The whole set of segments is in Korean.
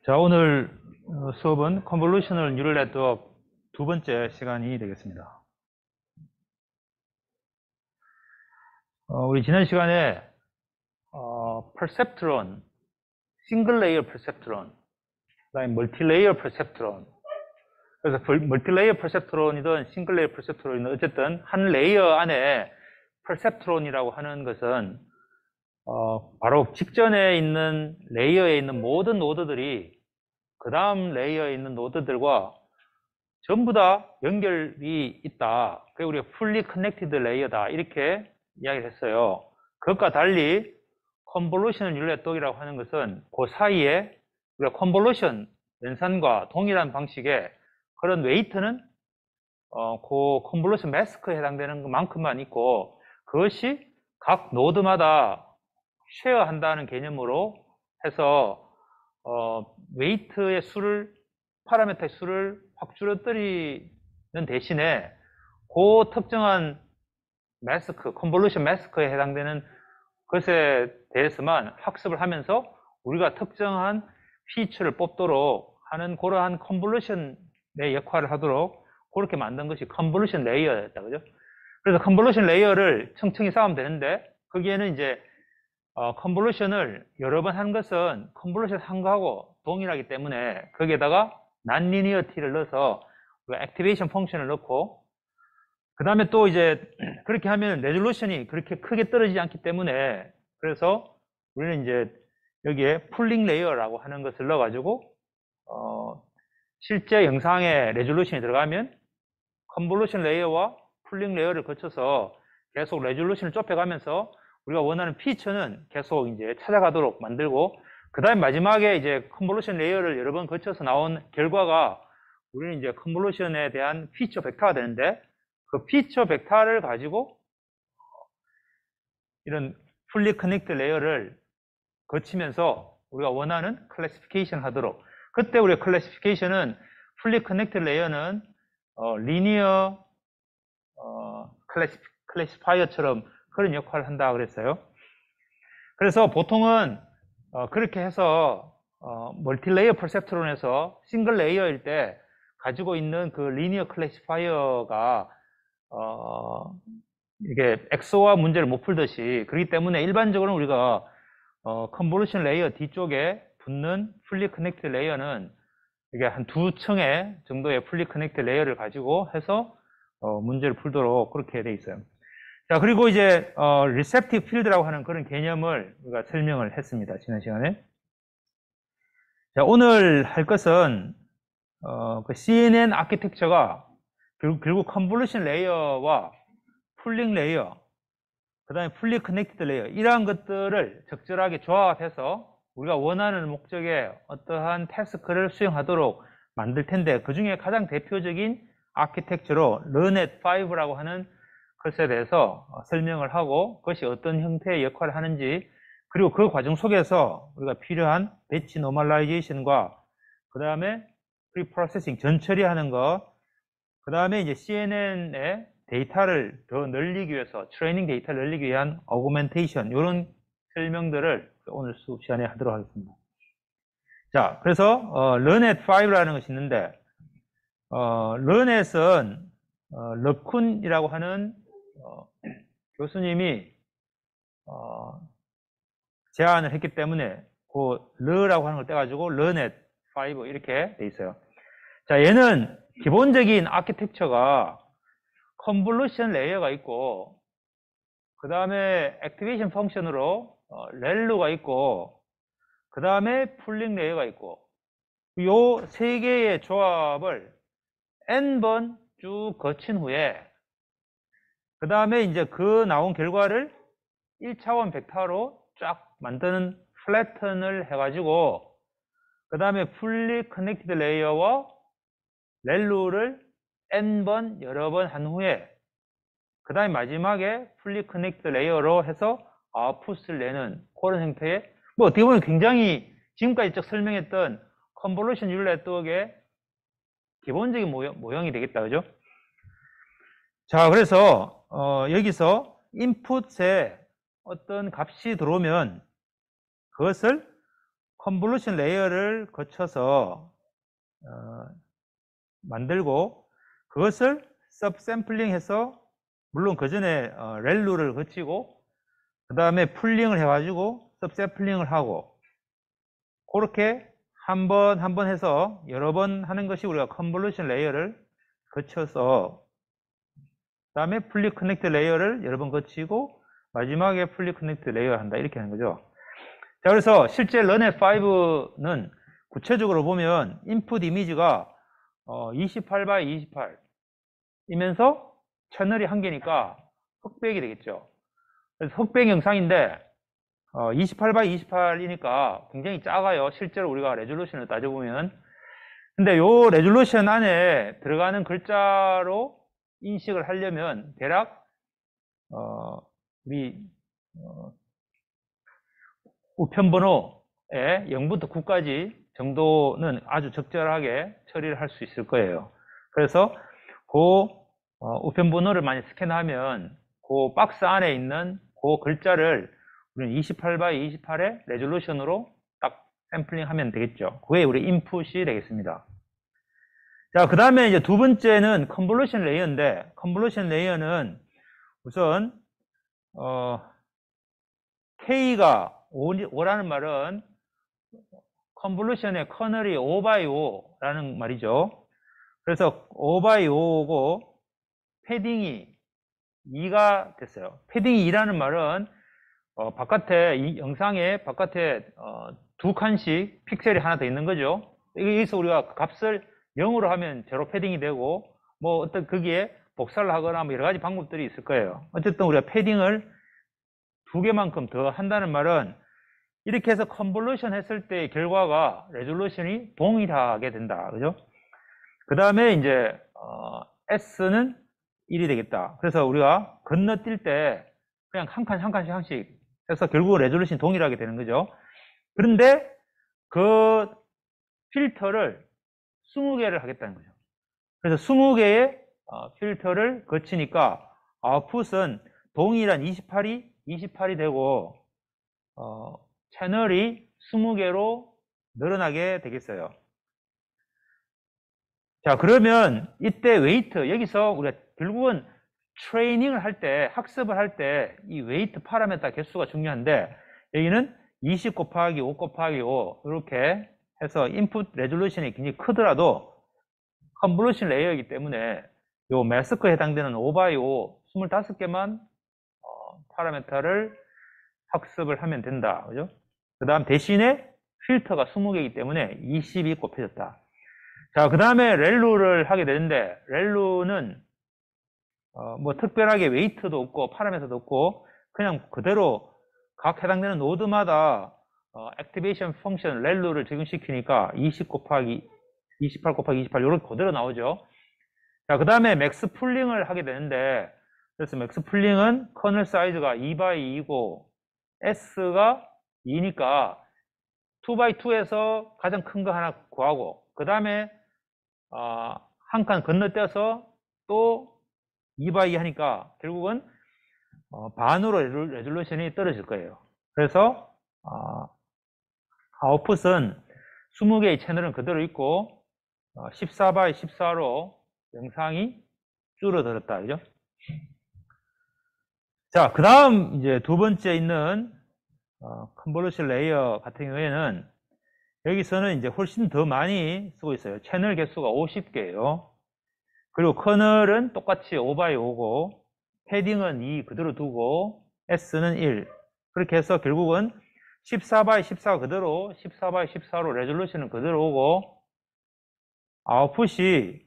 자, 오늘 수업은 컨볼루셔널 뉴럴 네트워크 두 번째 시간이 되겠습니다. 우리 지난 시간에 퍼셉트론, 싱글 레이어 퍼셉트론, 그다음에 멀티레이어 퍼셉트론. 그래서 멀티레이어 퍼셉트론이든 싱글 레이어 퍼셉트론이든 어쨌든 한 레이어 안에 퍼셉트론이라고 하는 것은 바로 직전에 있는 레이어에 있는 모든 노드들이 그 다음 레이어에 있는 노드들과 전부 다 연결이 있다. 그게 우리가 fully connected layer다. 이렇게 이야기를 했어요. 그것과 달리 convolutional neural network이라고 하는 것은 그 사이에 우리가 convolution, 연산과 동일한 방식의 그런 웨이트는 그 convolution mask에 해당되는 것만큼만 있고, 그것이 각 노드마다 쉐어한다는 개념으로 해서 웨이트의 수를, 파라미터의 수를 확 줄어들이는 대신에 그 특정한 마스크, 컨볼루션 마스크에 해당되는 것에 대해서만 학습을 하면서 우리가 특정한 피처를 뽑도록 하는 그러한 컨볼루션의 역할을 하도록 그렇게 만든 것이 컨볼루션 레이어였다. 그죠? 그래서 컨볼루션 레이어를 층층이 쌓으면 되는데, 거기에는 이제 컨볼루션을 여러 번 한 것은 컨볼루션 한 거하고 동일하기 때문에 거기에다가 난리니어티를 넣어서 액티베이션 펑션을 넣고, 그 다음에 또 이제 그렇게 하면 레졸루션이 그렇게 크게 떨어지지 않기 때문에, 그래서 우리는 이제 여기에 풀링 레이어라고 하는 것을 넣어가지고 실제 영상에 레졸루션이 들어가면 컨볼루션 레이어와 풀링 레이어를 거쳐서 계속 레졸루션을 좁혀가면서 우리가 원하는 피처는 계속 이제 찾아가도록 만들고, 그 다음에 마지막에 이제 컨볼루션 레이어를 여러 번 거쳐서 나온 결과가 우리는 이제 컨볼루션에 대한 피처 벡터가 되는데, 그 피처 벡터를 가지고 이런 풀리 커넥트 레이어를 거치면서 우리가 원하는 클래시피케이션 하도록, 그때 우리가 클래시피케이션은 풀리 커넥트 레이어는 리니어 클래시파이어처럼 그런 역할을 한다 그랬어요. 그래서 보통은 그렇게 해서 멀티레이어 퍼셉트론에서 싱글 레이어일 때 가지고 있는 그 리니어 클래시파이어가 이게 엑소와 문제를 못 풀듯이, 그렇기 때문에 일반적으로 우리가 컨볼루션 레이어 뒤쪽에 붙는 풀리 커넥트 레이어는 이게 한 두 층의 정도의 풀리 커넥트 레이어를 가지고 해서 문제를 풀도록 그렇게 돼 있어요. 자, 그리고 이제 리셉티브 필드라고 하는 그런 개념을 우리가 설명을 했습니다, 지난 시간에. 자, 오늘 할 것은 그 CNN 아키텍처가 결국 컨볼루션 레이어와 풀링 레이어, 그 다음에 풀리 커넥티드 레이어, 이러한 것들을 적절하게 조합해서 우리가 원하는 목적에 어떠한 태스크를 수행하도록 만들 텐데, 그 중에 가장 대표적인 아키텍처로 르넷5라고 하는 것에 대해서 설명을 하고, 그것이 어떤 형태의 역할을 하는지, 그리고 그 과정 속에서 우리가 필요한 배치 노멀라이제이션과 그 다음에 프리프로세싱 전처리하는 것, 그 다음에 이제 CNN의 데이터를 더 늘리기 위해서, 트레이닝 데이터를 늘리기 위한 어구멘테이션, 이런 설명들을 오늘 수업 시간에 하도록 하겠습니다. 자, 그래서 르넷5라는 것이 있는데, 르넷은 르쿤이라고 하는 교수님이 제안을 했기 때문에 그 르라고 하는 걸 떼가지고 르넷5 이렇게 돼 있어요. 자, 얘는 기본적인 아키텍처가 컨볼루션 레이어가 있고, 그 다음에 액티베이션 펑션으로 렐루가 있고, 그 다음에 풀링 레이어가 있고, 요 세 개의 조합을 n번 쭉 거친 후에, 그 다음에 이제 그 나온 결과를 1차원 벡터로 쫙 만드는 플래턴을 해가지고, 그 다음에 풀리 커넥티드 레이어와 렐루를 n번 여러 번 한 후에, 그 다음에 마지막에 풀리 커넥트 레이어로 해서 아웃풋을 내는 그런 형태의, 뭐 어떻게 보면 굉장히 지금까지 쭉 설명했던 컨볼루션 뉴럴 네트워크의 기본적인 모형이 되겠다, 그죠? 자, 그래서 여기서 인풋에 어떤 값이 들어오면 그것을 컨볼루션 레이어를 거쳐서 만들고 그것을 섭샘플링 해서 물론 그 전에 렐루를 거치고 그 다음에 풀링을 해가지고 섭샘플링을 하고 그렇게 한 번 해서 여러 번 하는 것이 우리가 컨볼루션 레이어를 거쳐서 그 다음에 풀리 커넥트 레이어를 여러 번 거치고 마지막에 풀리 커넥트 레이어 한다 이렇게 하는 거죠. 자, 그래서 실제 런의 5는 구체적으로 보면 인풋 이미지가 28x 28이면서 채널이 한 개니까 흑백이 되겠죠. 그래서 흑백 영상인데 28x 28이니까 굉장히 작아요. 실제로 우리가 레졸루션을 따져보면. 근데 요 레졸루션 안에 들어가는 글자로 인식을 하려면 대략 우리 우편번호에 0부터 9까지 정도는 아주 적절하게 처리를 할 수 있을 거예요. 그래서 그 우편번호를 많이 스캔하면 그 박스 안에 있는 그 글자를 우리는 28x 28의 레졸루션으로 딱 샘플링 하면 되겠죠. 그게 우리 인풋이 되겠습니다. 자, 그 다음에 이제 두 번째는 컨볼루션 레이어인데, 컨볼루션 레이어는 우선, K가 5라는 말은 컨볼루션의 커널이 5x5라는 말이죠. 그래서 5x5고 패딩이 2가 됐어요. 패딩이 2라는 말은 바깥에 이 영상에 바깥에 두 칸씩 픽셀이 하나 더 있는 거죠. 여기서 우리가 값을 0으로 하면 제로 패딩이 되고 뭐 어떤 거기에 복사를 하거나 뭐 여러 가지 방법들이 있을 거예요. 어쨌든 우리가 패딩을 두 개만큼 더 한다는 말은 이렇게 해서 컨볼루션 했을 때 결과가 레졸루션이 동일하게 된다. 그죠? 그 다음에 이제 S는 1이 되겠다. 그래서 우리가 건너뛸 때 그냥 한 칸씩 해서 결국 레졸루션이 동일하게 되는 거죠. 그런데 그 필터를 20개를 하겠다는 거죠. 그래서 20개의 필터를 거치니까 아웃풋은 동일한 28이 되고 채널이 20개로 늘어나게 되겠어요. 자, 그러면 이때 웨이트, 여기서 우리가 결국은 트레이닝을 할 때, 학습을 할 때 이 웨이트 파라미터 개수가 중요한데 여기는 20 곱하기 5 곱하기 5 이렇게 해서 인풋 레졸루션이 굉장히 크더라도 컨볼루션 레이어이기 때문에 요 매스크에 해당되는 5x5 25개만 파라미터를 학습을 하면 된다. 그죠? 그 다음 대신에 필터가 20개이기 때문에 20이 곱해졌다. 자, 그 다음에 렐루를 하게 되는데 렐루는 뭐 특별하게 웨이트도 없고 파라미터도 없고 그냥 그대로 각 해당되는 노드마다 액티베이션 펑션 렐루를 적용시키니까 20 곱하기 28 곱하기 28 이렇게 그대로 나오죠. 자, 그 다음에 맥스 풀링을 하게 되는데 그래서 맥스 풀링은 커널 사이즈가 2x2이고 S가 2니까 2x2에서 가장 큰 거 하나 구하고 그 다음에 한 칸 건너뛰어서 또 2x2 하니까 결국은 반으로 레졸루션이 떨어질 거예요. 그래서 아웃풋은 20개의 채널은 그대로 있고 14x 14로 영상이 줄어들었다. 그죠? 자, 그 다음 이제 두 번째 있는 컨볼루션 레이어 같은 경우에는 여기서는 이제 훨씬 더 많이 쓰고 있어요. 채널 개수가 50개예요. 그리고 커널은 똑같이 5x5고 패딩은 2 그대로 두고 S는 1 그렇게 해서 결국은 14x14 그대로 14x14로 레졸루션은 그대로 오고 아웃풋이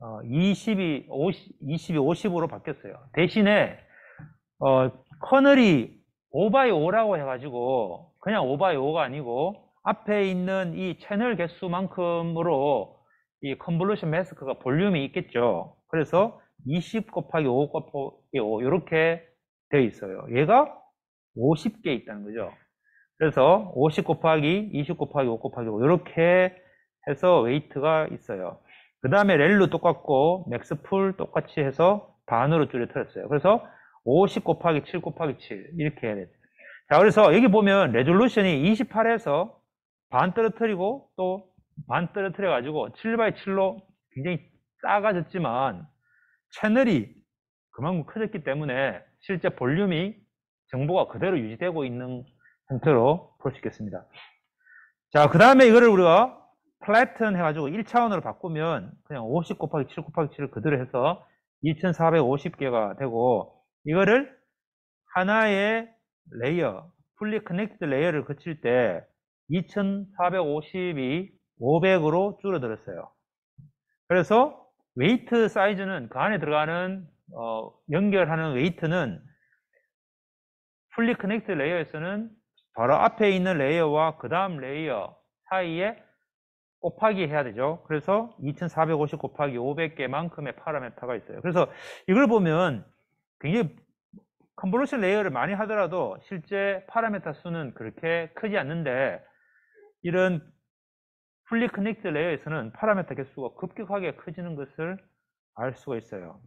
20이 50으로 바뀌었어요. 대신에 커널이 5x5라고 해가지고 그냥 5x5가 아니고 앞에 있는 이 채널 개수만큼으로 이 컨볼루션 매스크가 볼륨이 있겠죠. 그래서 20 곱하기 5 곱하기 5 이렇게 되어 있어요. 얘가 50개 있다는 거죠. 그래서 50 곱하기 20 곱하기 5 곱하기 5 이렇게 해서 웨이트가 있어요. 그 다음에 렐루 똑같고 맥스풀 똑같이 해서 반으로 줄여뜨렸어요. 그래서 50 곱하기 7 곱하기 7 이렇게 해야 돼요. 자, 그래서 여기 보면 레졸루션이 28에서 반 떨어뜨리고 또 반 떨어뜨려 가지고 7x7로 굉장히 작아졌지만 채널이 그만큼 커졌기 때문에 실제 볼륨이 정보가 그대로 유지되고 있는 형태로 볼 수 있겠습니다. 자, 그 다음에 이거를 우리가 플래튼 해가지고 1차원으로 바꾸면 그냥 50 곱하기 7 곱하기 7을 그대로 해서 2450개가 되고, 이거를 하나의 레이어, 풀리 커넥티드 레이어를 거칠 때 2450이 500으로 줄어들었어요. 그래서 웨이트 사이즈는, 그 안에 들어가는 연결하는 웨이트는 풀리 커넥티드 레이어에서는 바로 앞에 있는 레이어와 그 다음 레이어 사이에 곱하기 해야 되죠. 그래서 2450 곱하기 500개만큼의 파라미터가 있어요. 그래서 이걸 보면 굉장히 컨볼루션 레이어를 많이 하더라도 실제 파라미터 수는 그렇게 크지 않는데, 이런 풀리 커넥티드 레이어에서는 파라미터 개수가 급격하게 커지는 것을 알 수가 있어요.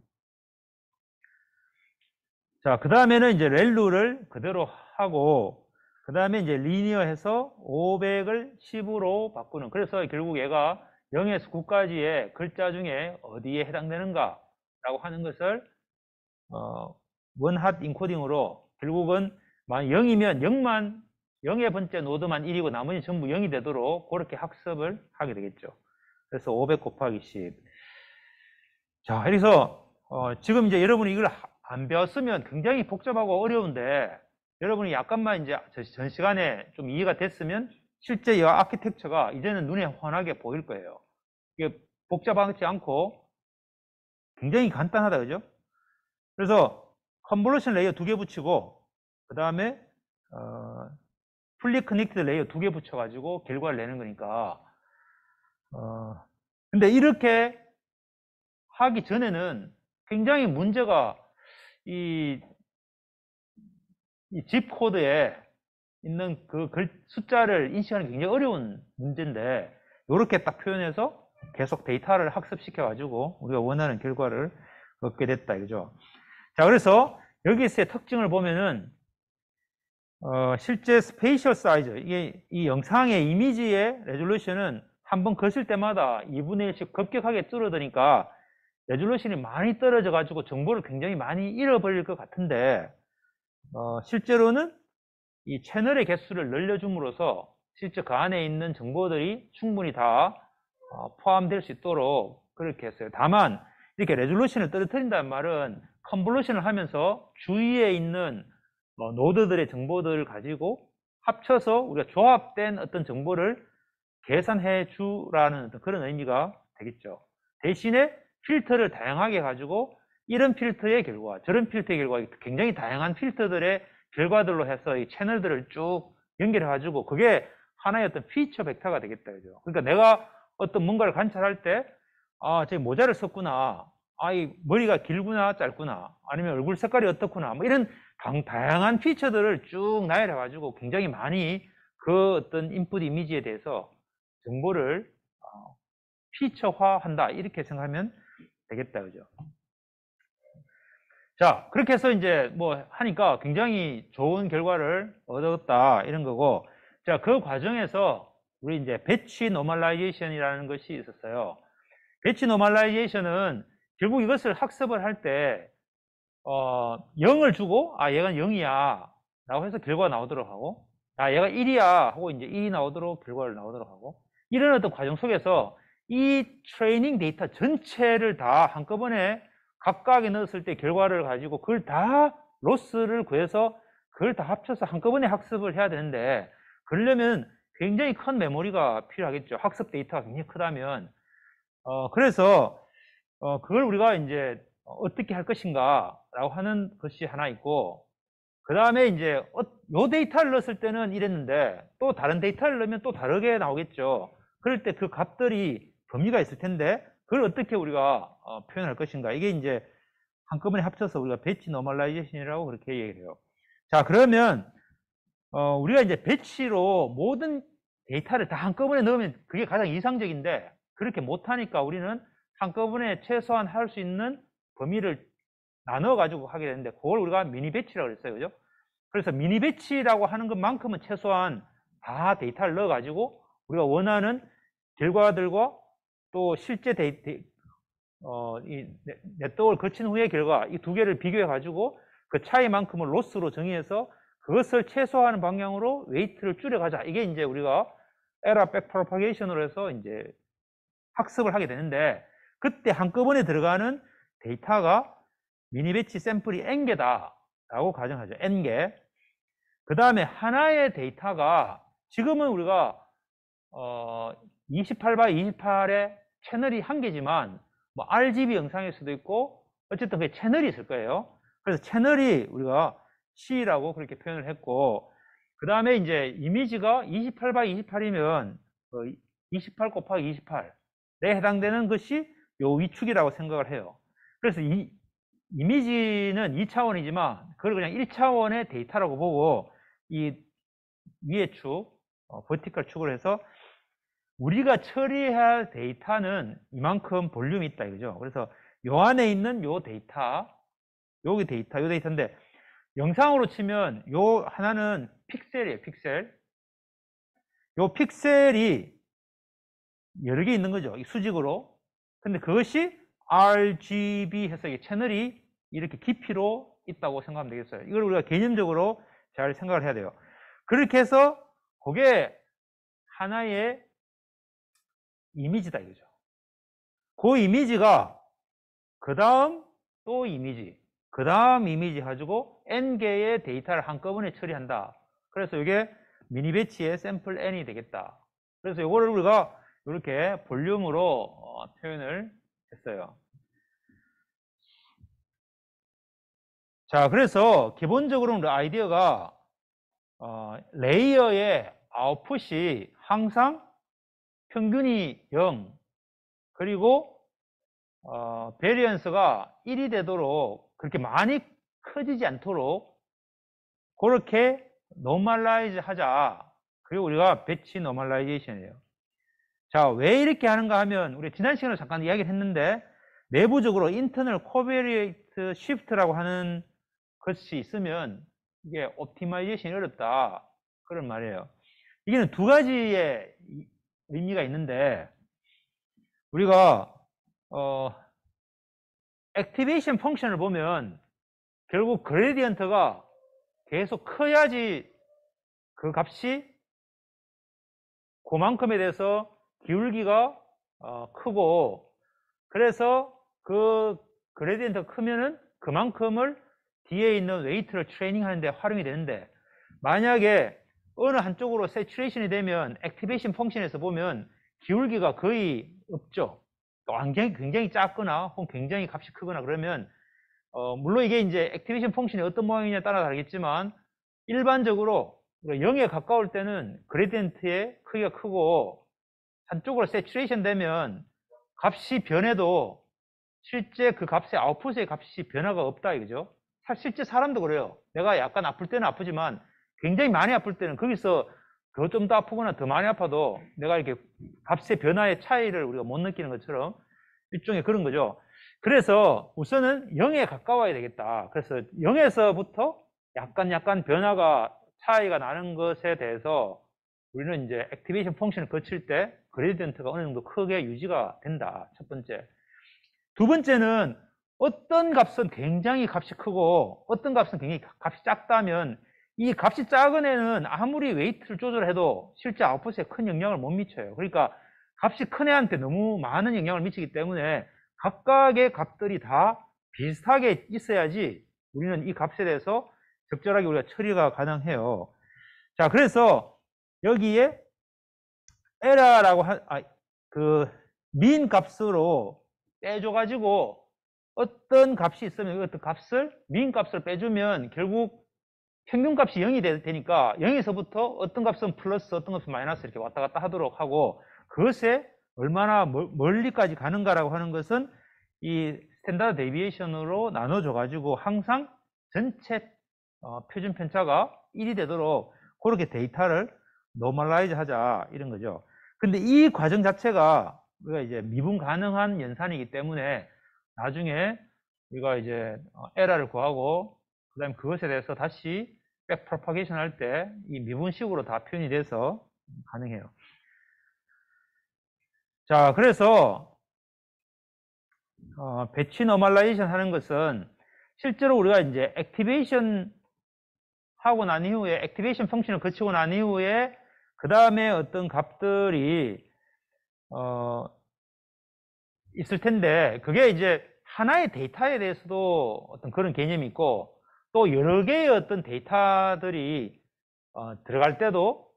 자, 그 다음에는 이제 렐루를 그대로 하고, 그 다음에 이제 리니어해서 500을 10으로 바꾸는, 그래서 결국 얘가 0에서 9까지의 글자 중에 어디에 해당되는가 라고 하는 것을 원핫 인코딩으로, 결국은 0이면 0의 번째 노드만 1이고 나머지 전부 0이 되도록 그렇게 학습을 하게 되겠죠. 그래서 500 곱하기 10. 자, 그래서 지금 이제 여러분이 이걸 안 배웠으면 굉장히 복잡하고 어려운데, 여러분이 약간만 이제 전 시간에 좀 이해가 됐으면 실제 이 아키텍처가 이제는 눈에 환하게 보일 거예요. 이게 복잡하지 않고 굉장히 간단하다, 그죠? 그래서 컨볼루션 레이어 2개 붙이고, 그 다음에 풀리 커넥티드 레이어 2개 붙여가지고 결과를 내는 거니까. 근데 이렇게 하기 전에는 굉장히 문제가, 이 집 코드에 있는 그 숫자를 인식하는 게 굉장히 어려운 문제인데, 이렇게 딱 표현해서 계속 데이터를 학습시켜 가지고 우리가 원하는 결과를 얻게 됐다, 이거죠. 자, 그래서 여기서의 특징을 보면은 실제 스페이셜 사이즈, 이게 이 영상의 이미지의 레졸루션은 한번 거실 때마다 2분의 1씩 급격하게 줄어드니까 레졸루션이 많이 떨어져 가지고 정보를 굉장히 많이 잃어버릴 것 같은데, 실제로는 이 채널의 개수를 늘려줌으로써 실제 그 안에 있는 정보들이 충분히 다 포함될 수 있도록 그렇게 했어요. 다만 이렇게 레졸루션을 떨어뜨린다는 말은 컨볼루션을 하면서 주위에 있는 노드들의 정보들을 가지고 합쳐서 우리가 조합된 어떤 정보를 계산해 주라는 어떤 그런 의미가 되겠죠. 대신에 필터를 다양하게 가지고 이런 필터의 결과, 저런 필터의 결과, 굉장히 다양한 필터들의 결과들로 해서 이 채널들을 쭉 연결해 가지고 그게 하나의 어떤 피처 벡터가 되겠다, 그죠? 그러니까 내가 어떤 뭔가를 관찰할 때, 아, 저 모자를 썼구나, 아, 이 머리가 길구나, 짧구나, 아니면 얼굴 색깔이 어떻구나, 뭐 이런 다양한 피처들을 쭉 나열해 가지고 굉장히 많이 그 어떤 인풋 이미지에 대해서 정보를 피처화한다, 이렇게 생각하면 되겠다, 그죠? 자, 그렇게 해서 이제 뭐 하니까 굉장히 좋은 결과를 얻었다, 이런 거고. 자, 그 과정에서 우리 이제 배치 노멀라이제이션이라는 것이 있었어요. 배치 노멀라이제이션은 결국 이것을 학습을 할 때 0을 주고, 아, 얘가 0이야 라고 해서 결과가 나오도록 하고, 아, 얘가 1이야 하고 이제 1이 나오도록 결과를 나오도록 하고, 이런 어떤 과정 속에서 이 트레이닝 데이터 전체를 다 한꺼번에 각각에 넣었을 때 결과를 가지고 그걸 다 로스를 구해서 그걸 다 합쳐서 한꺼번에 학습을 해야 되는데, 그러려면 굉장히 큰 메모리가 필요하겠죠. 학습 데이터가 굉장히 크다면. 그래서 그걸 우리가 이제 어떻게 할 것인가 라고 하는 것이 하나 있고, 그 다음에 이제 요 데이터를 넣었을 때는 이랬는데 또 다른 데이터를 넣으면 또 다르게 나오겠죠. 그럴 때 그 값들이 범위가 있을 텐데 그걸 어떻게 우리가 표현할 것인가, 이게 이제 한꺼번에 합쳐서 우리가 배치 노멀라이제이션이라고 그렇게 얘기를 해요. 자, 그러면 우리가 이제 배치로 모든 데이터를 다 한꺼번에 넣으면 그게 가장 이상적인데, 그렇게 못하니까 우리는 한꺼번에 최소한 할 수 있는 범위를 나눠 가지고 하게 되는데, 그걸 우리가 미니 배치라고 그랬어요, 그죠? 그래서 미니 배치라고 하는 것만큼은 최소한 다 데이터를 넣어 가지고 우리가 원하는 결과들과 또 실제 이 네트워크를 거친 후의 결과, 이 두 개를 비교해 가지고 그 차이만큼을 로스로 정의해서 그것을 최소화하는 방향으로 웨이트를 줄여가자. 이게 이제 우리가 에러 백프로파게이션으로 해서 이제 학습을 하게 되는데, 그때 한꺼번에 들어가는 데이터가 미니 배치 샘플이 n개다 라고 가정하죠. n개. 그 다음에 하나의 데이터가 지금은 우리가 28x 28의 채널이 한 개지만 뭐 RGB 영상일 수도 있고 어쨌든 그 채널이 있을 거예요. 그래서 채널이 우리가 C라고 그렇게 표현을 했고, 그 다음에 이제 이미지가 28x 28이면 28 곱하기 28에 해당되는 것이 요 위축이라고 생각을 해요. 그래서 이 이미지는 2차원이지만 그걸 그냥 1차원의 데이터라고 보고 이 위의 축, 버티컬 축을 해서 우리가 처리해야 할 데이터는 이만큼 볼륨이 있다 이거죠. 그래서 요 안에 있는 요 데이터, 여기 데이터, 요 데이터인데 영상으로 치면 요 하나는 픽셀이에요. 픽셀. 요 픽셀이 여러 개 있는 거죠. 이 수직으로. 근데 그것이 RGB 해서 이 채널이 이렇게 깊이로 있다고 생각하면 되겠어요. 이걸 우리가 개념적으로 잘 생각을 해야 돼요. 그렇게 해서 그게 하나의 이미지다 이거죠. 그 이미지가 그 다음 또 이미지, 그 다음 이미지 가지고 n개의 데이터를 한꺼번에 처리한다. 그래서 이게 미니 배치의 샘플 n이 되겠다. 그래서 이거를 우리가 이렇게 볼륨으로 표현을 했어요. 자, 그래서 기본적으로는 우리 아이디어가 레이어의 아웃풋이 항상 평균이 0, 그리고 베리언스가 1이 되도록 그렇게 많이 커지지 않도록 그렇게 노멀라이즈 하자. 그리고 우리가 배치 노멀라이제이션이에요. 자, 왜 이렇게 하는가 하면 우리 지난 시간에 잠깐 이야기를 했는데 내부적으로 인터널 코베리에이트 쉬프트라고 하는 것이 있으면 이게 옵티마이제이션이 어렵다, 그런 말이에요. 이게는 두 가지의 의미가 있는데, 우리가 액티베이션 펑션을 보면 결국 그레디언트가 계속 커야지 그 값이 그만큼에 대해서 기울기가 크고, 그래서 그 그레디언트가 크면은 그만큼을 뒤에 있는 웨이트를 트레이닝 하는데 활용이 되는데, 만약에 어느 한쪽으로 세츄레이션이 되면 액티베이션 펑션에서 보면 기울기가 거의 없죠. 굉장히 작거나 혹은 굉장히 값이 크거나 그러면 물론 이게 이제 액티베이션 펑션이 어떤 모양이냐에 따라 다르겠지만 일반적으로 0에 가까울 때는 그레디언트의 크기가 크고 한쪽으로 세츄레이션 되면 값이 변해도 실제 그 값의 아웃풋의 값이 변화가 없다 이거죠. 실제 사람도 그래요. 내가 약간 아플 때는 아프지만 굉장히 많이 아플 때는 거기서 더 좀 더 아프거나 더 많이 아파도 내가 이렇게 값의 변화의 차이를 우리가 못 느끼는 것처럼 일종의 그런 거죠. 그래서 우선은 0에 가까워야 되겠다. 그래서 0에서부터 약간 변화가 차이가 나는 것에 대해서 우리는 이제 액티베이션 펑션을 거칠 때 그레디언트가 어느 정도 크게 유지가 된다. 첫 번째. 두 번째는 어떤 값은 굉장히 값이 크고 어떤 값은 굉장히 값이 작다면 이 값이 작은 애는 아무리 웨이트를 조절해도 실제 아웃풋에 큰 영향을 못 미쳐요. 그러니까 값이 큰 애한테 너무 많은 영향을 미치기 때문에 각각의 값들이 다 비슷하게 있어야지 우리는 이 값에 대해서 적절하게 우리가 처리가 가능해요. 자, 그래서 여기에 에러라고 민 값으로 빼줘가지고 어떤 값이 있으면 어떤 값을 민 값을 빼주면 결국 평균값이 0이 되니까 0에서부터 어떤 값은 플러스 어떤 값은 마이너스 이렇게 왔다 갔다 하도록 하고, 그것에 얼마나 멀리까지 가는가라고 하는 것은 이 스탠다드 데비에이션으로 나눠줘 가지고 항상 전체 표준 편차가 1이 되도록 그렇게 데이터를 노멀라이즈 하자 이런 거죠. 근데 이 과정 자체가 우리가 이제 미분 가능한 연산이기 때문에 나중에 우리가 이제 에러를 구하고 그 다음에 그것에 대해서 다시 백프로파게이션 할 때 이 미분식으로 다 표현이 돼서 가능해요. 자, 그래서 배치 노멀라이제이션 하는 것은 실제로 우리가 이제 액티베이션 하고 난 이후에 액티베이션 펑션을 거치고 난 이후에 그 다음에 어떤 값들이 있을 텐데, 그게 이제 하나의 데이터에 대해서도 어떤 그런 개념이 있고, 또 여러 개의 어떤 데이터들이 들어갈 때도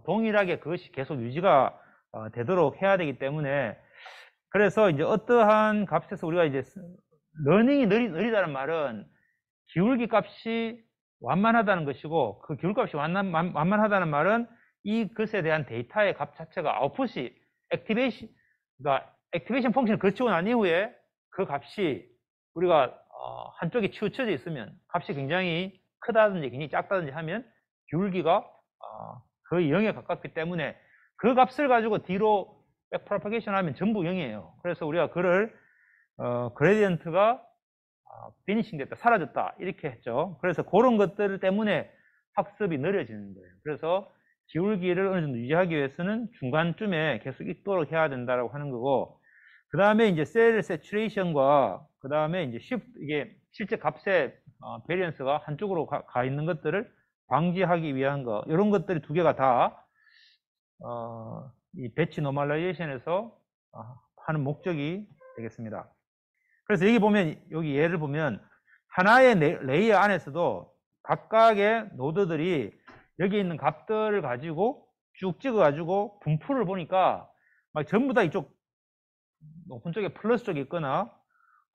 동일하게 그것이 계속 유지가 되도록 해야 되기 때문에, 그래서 이제 어떠한 값에서 우리가 이제 러닝이 느리다는 말은 기울기 값이 완만하다는 것이고, 그 기울기 값이 완만하다는 말은 이 것에 대한 데이터의 값 자체가 아웃풋이 그러니까 액티베이션 펑션을 거치고 난 이후에 그 값이 우리가 한쪽에 치우쳐져 있으면, 값이 굉장히 크다든지 굉장히 작다든지 하면 기울기가 거의 0에 가깝기 때문에 그 값을 가지고 뒤로 백프로파게이션 하면 전부 0이에요. 그래서 우리가 그를 그레디언트가 비니싱 됐다, 사라졌다 이렇게 했죠. 그래서 그런 것들 때문에 학습이 느려지는 거예요. 그래서 기울기를 어느 정도 유지하기 위해서는 중간쯤에 계속 있도록 해야 된다라고 하는 거고, 그 다음에 이제 셀 세츄레이션과 그 다음에 이제 이게 실제 값의 베리언스가 한쪽으로 가 있는 것들을 방지하기 위한 거, 이런 것들이 두 개가 다 이 배치 노멀라이제이션에서 하는 목적이 되겠습니다. 그래서 여기 보면, 여기 예를 보면 하나의 레이어 안에서도 각각의 노드들이 여기 있는 값들을 가지고 쭉 찍어 가지고 분포를 보니까 막 전부 다 이쪽 높은 쪽에 플러스 쪽에 있거나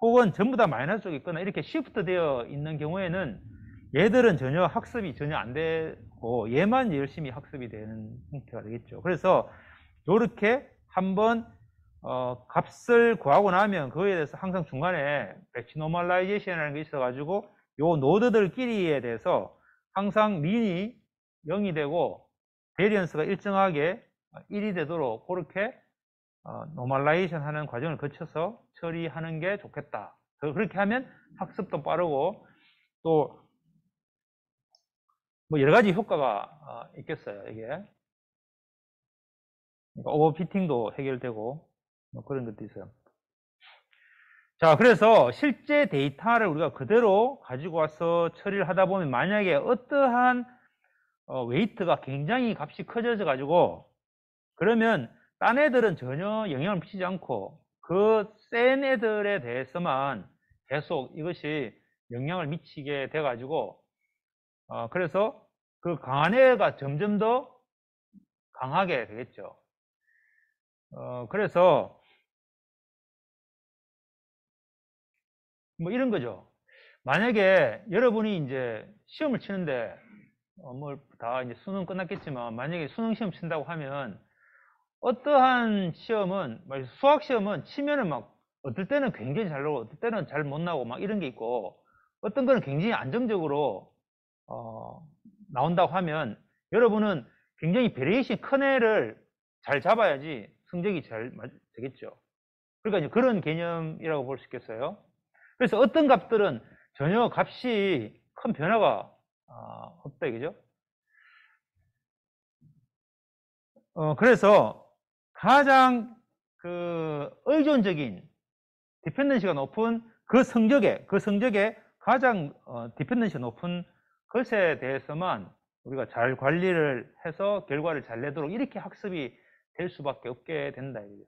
혹은 전부 다 마이너스 쪽에 있거나 이렇게 시프트 되어 있는 경우에는 얘들은 전혀 학습이 전혀 안 되고 얘만 열심히 학습이 되는 형태가 되겠죠. 그래서 이렇게 한번 값을 구하고 나면 그거에 대해서 항상 중간에 배치 노멀라이제이션이라는 게 있어 가지고 요 노드들끼리에 대해서 항상 민이 0이 되고 베리언스가 일정하게 1이 되도록 그렇게 노멀라이제이션 하는 과정을 거쳐서 처리하는 게 좋겠다. 그렇게 하면 학습도 빠르고 또 뭐 여러 가지 효과가 있겠어요. 이게 그러니까 오버피팅도 해결되고 뭐 그런 것도 있어요. 자, 그래서 실제 데이터를 우리가 그대로 가지고 와서 처리를 하다 보면 만약에 어떠한 웨이트가 굉장히 값이 커져져 가지고 그러면 딴 애들은 전혀 영향을 미치지 않고 그 센 애들에 대해서만 계속 이것이 영향을 미치게 돼 가지고 그래서 그 강한 애가 점점 더 강하게 되겠죠. 그래서 뭐 이런 거죠. 만약에 여러분이 이제 시험을 치는데 뭐 다 이제 수능 끝났겠지만 만약에 수능 시험 친다고 하면 어떠한 시험은 수학 시험은 치면은 막 어떨 때는 굉장히 잘 나오고 어떨 때는 잘 못 나오고 막 이런 게 있고 어떤 거는 굉장히 안정적으로 나온다고 하면 여러분은 굉장히 베리에이션 큰 애를 잘 잡아야지 성적이 잘 되겠죠. 그러니까 이제 그런 개념이라고 볼 수 있겠어요. 그래서 어떤 값들은 전혀 값이 큰 변화가 없다 이거죠. 그래서 가장 그 의존적인 디펜던시가 높은 그 성적에 가장 디펜던시가 높은 것에 대해서만 우리가 잘 관리를 해서 결과를 잘 내도록 이렇게 학습이 될 수밖에 없게 된다 이거죠.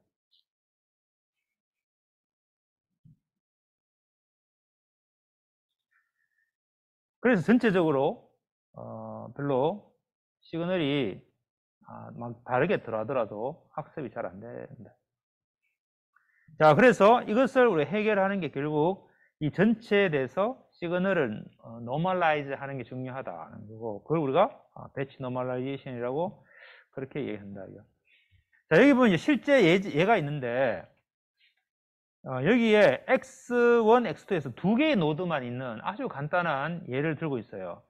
그래서 전체적으로 별로 시그널이 막 다르게 들어가더라도 학습이 잘 안 된다. 자, 그래서 이것을 우리 해결하는 게 결국 이 전체에 대해서 시그널을 노멀라이즈 하는 게 중요하다는 거고, 그걸 우리가 배치 노멀라이제이션이라고 그렇게 얘기한다. 자, 여기 보면 이제 실제 예가 있는데, 여기에 x1, x2에서 두 개의 노드만 있는 아주 간단한 예를 들고 있어요.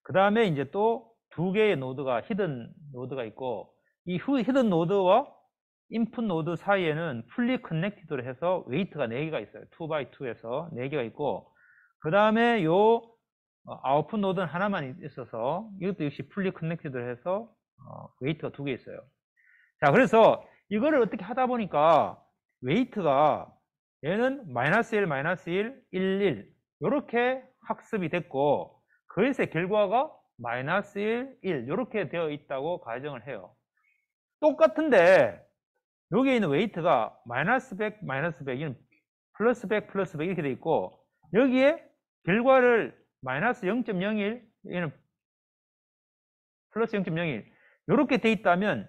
그 다음에 이제 또 두 개의 노드가 히든 노드가 있고, 이 히든 노드와 인풋 노드 사이에는 풀리 커넥티드로 해서 웨이트가 4개가 있어요. 2x2에서 4개가 있고, 그 다음에 요 아웃풋 노드는 하나만 있어서 이것도 역시 풀리 커넥티드로 해서 웨이트가 2개 있어요. 자, 그래서 이거를 어떻게 하다 보니까 웨이트가 얘는 -1, -1, 1, 1 이렇게 학습이 됐고 그것의 결과가 -1, 1 이렇게 되어 있다고 가정을 해요. 똑같은데 여기에 있는 웨이트가 -100, -100, 플러스 100, 플러스 100 이렇게 돼 있고 여기에 결과를 -0.01, 얘는 플러스 0.01 이렇게 돼 있다면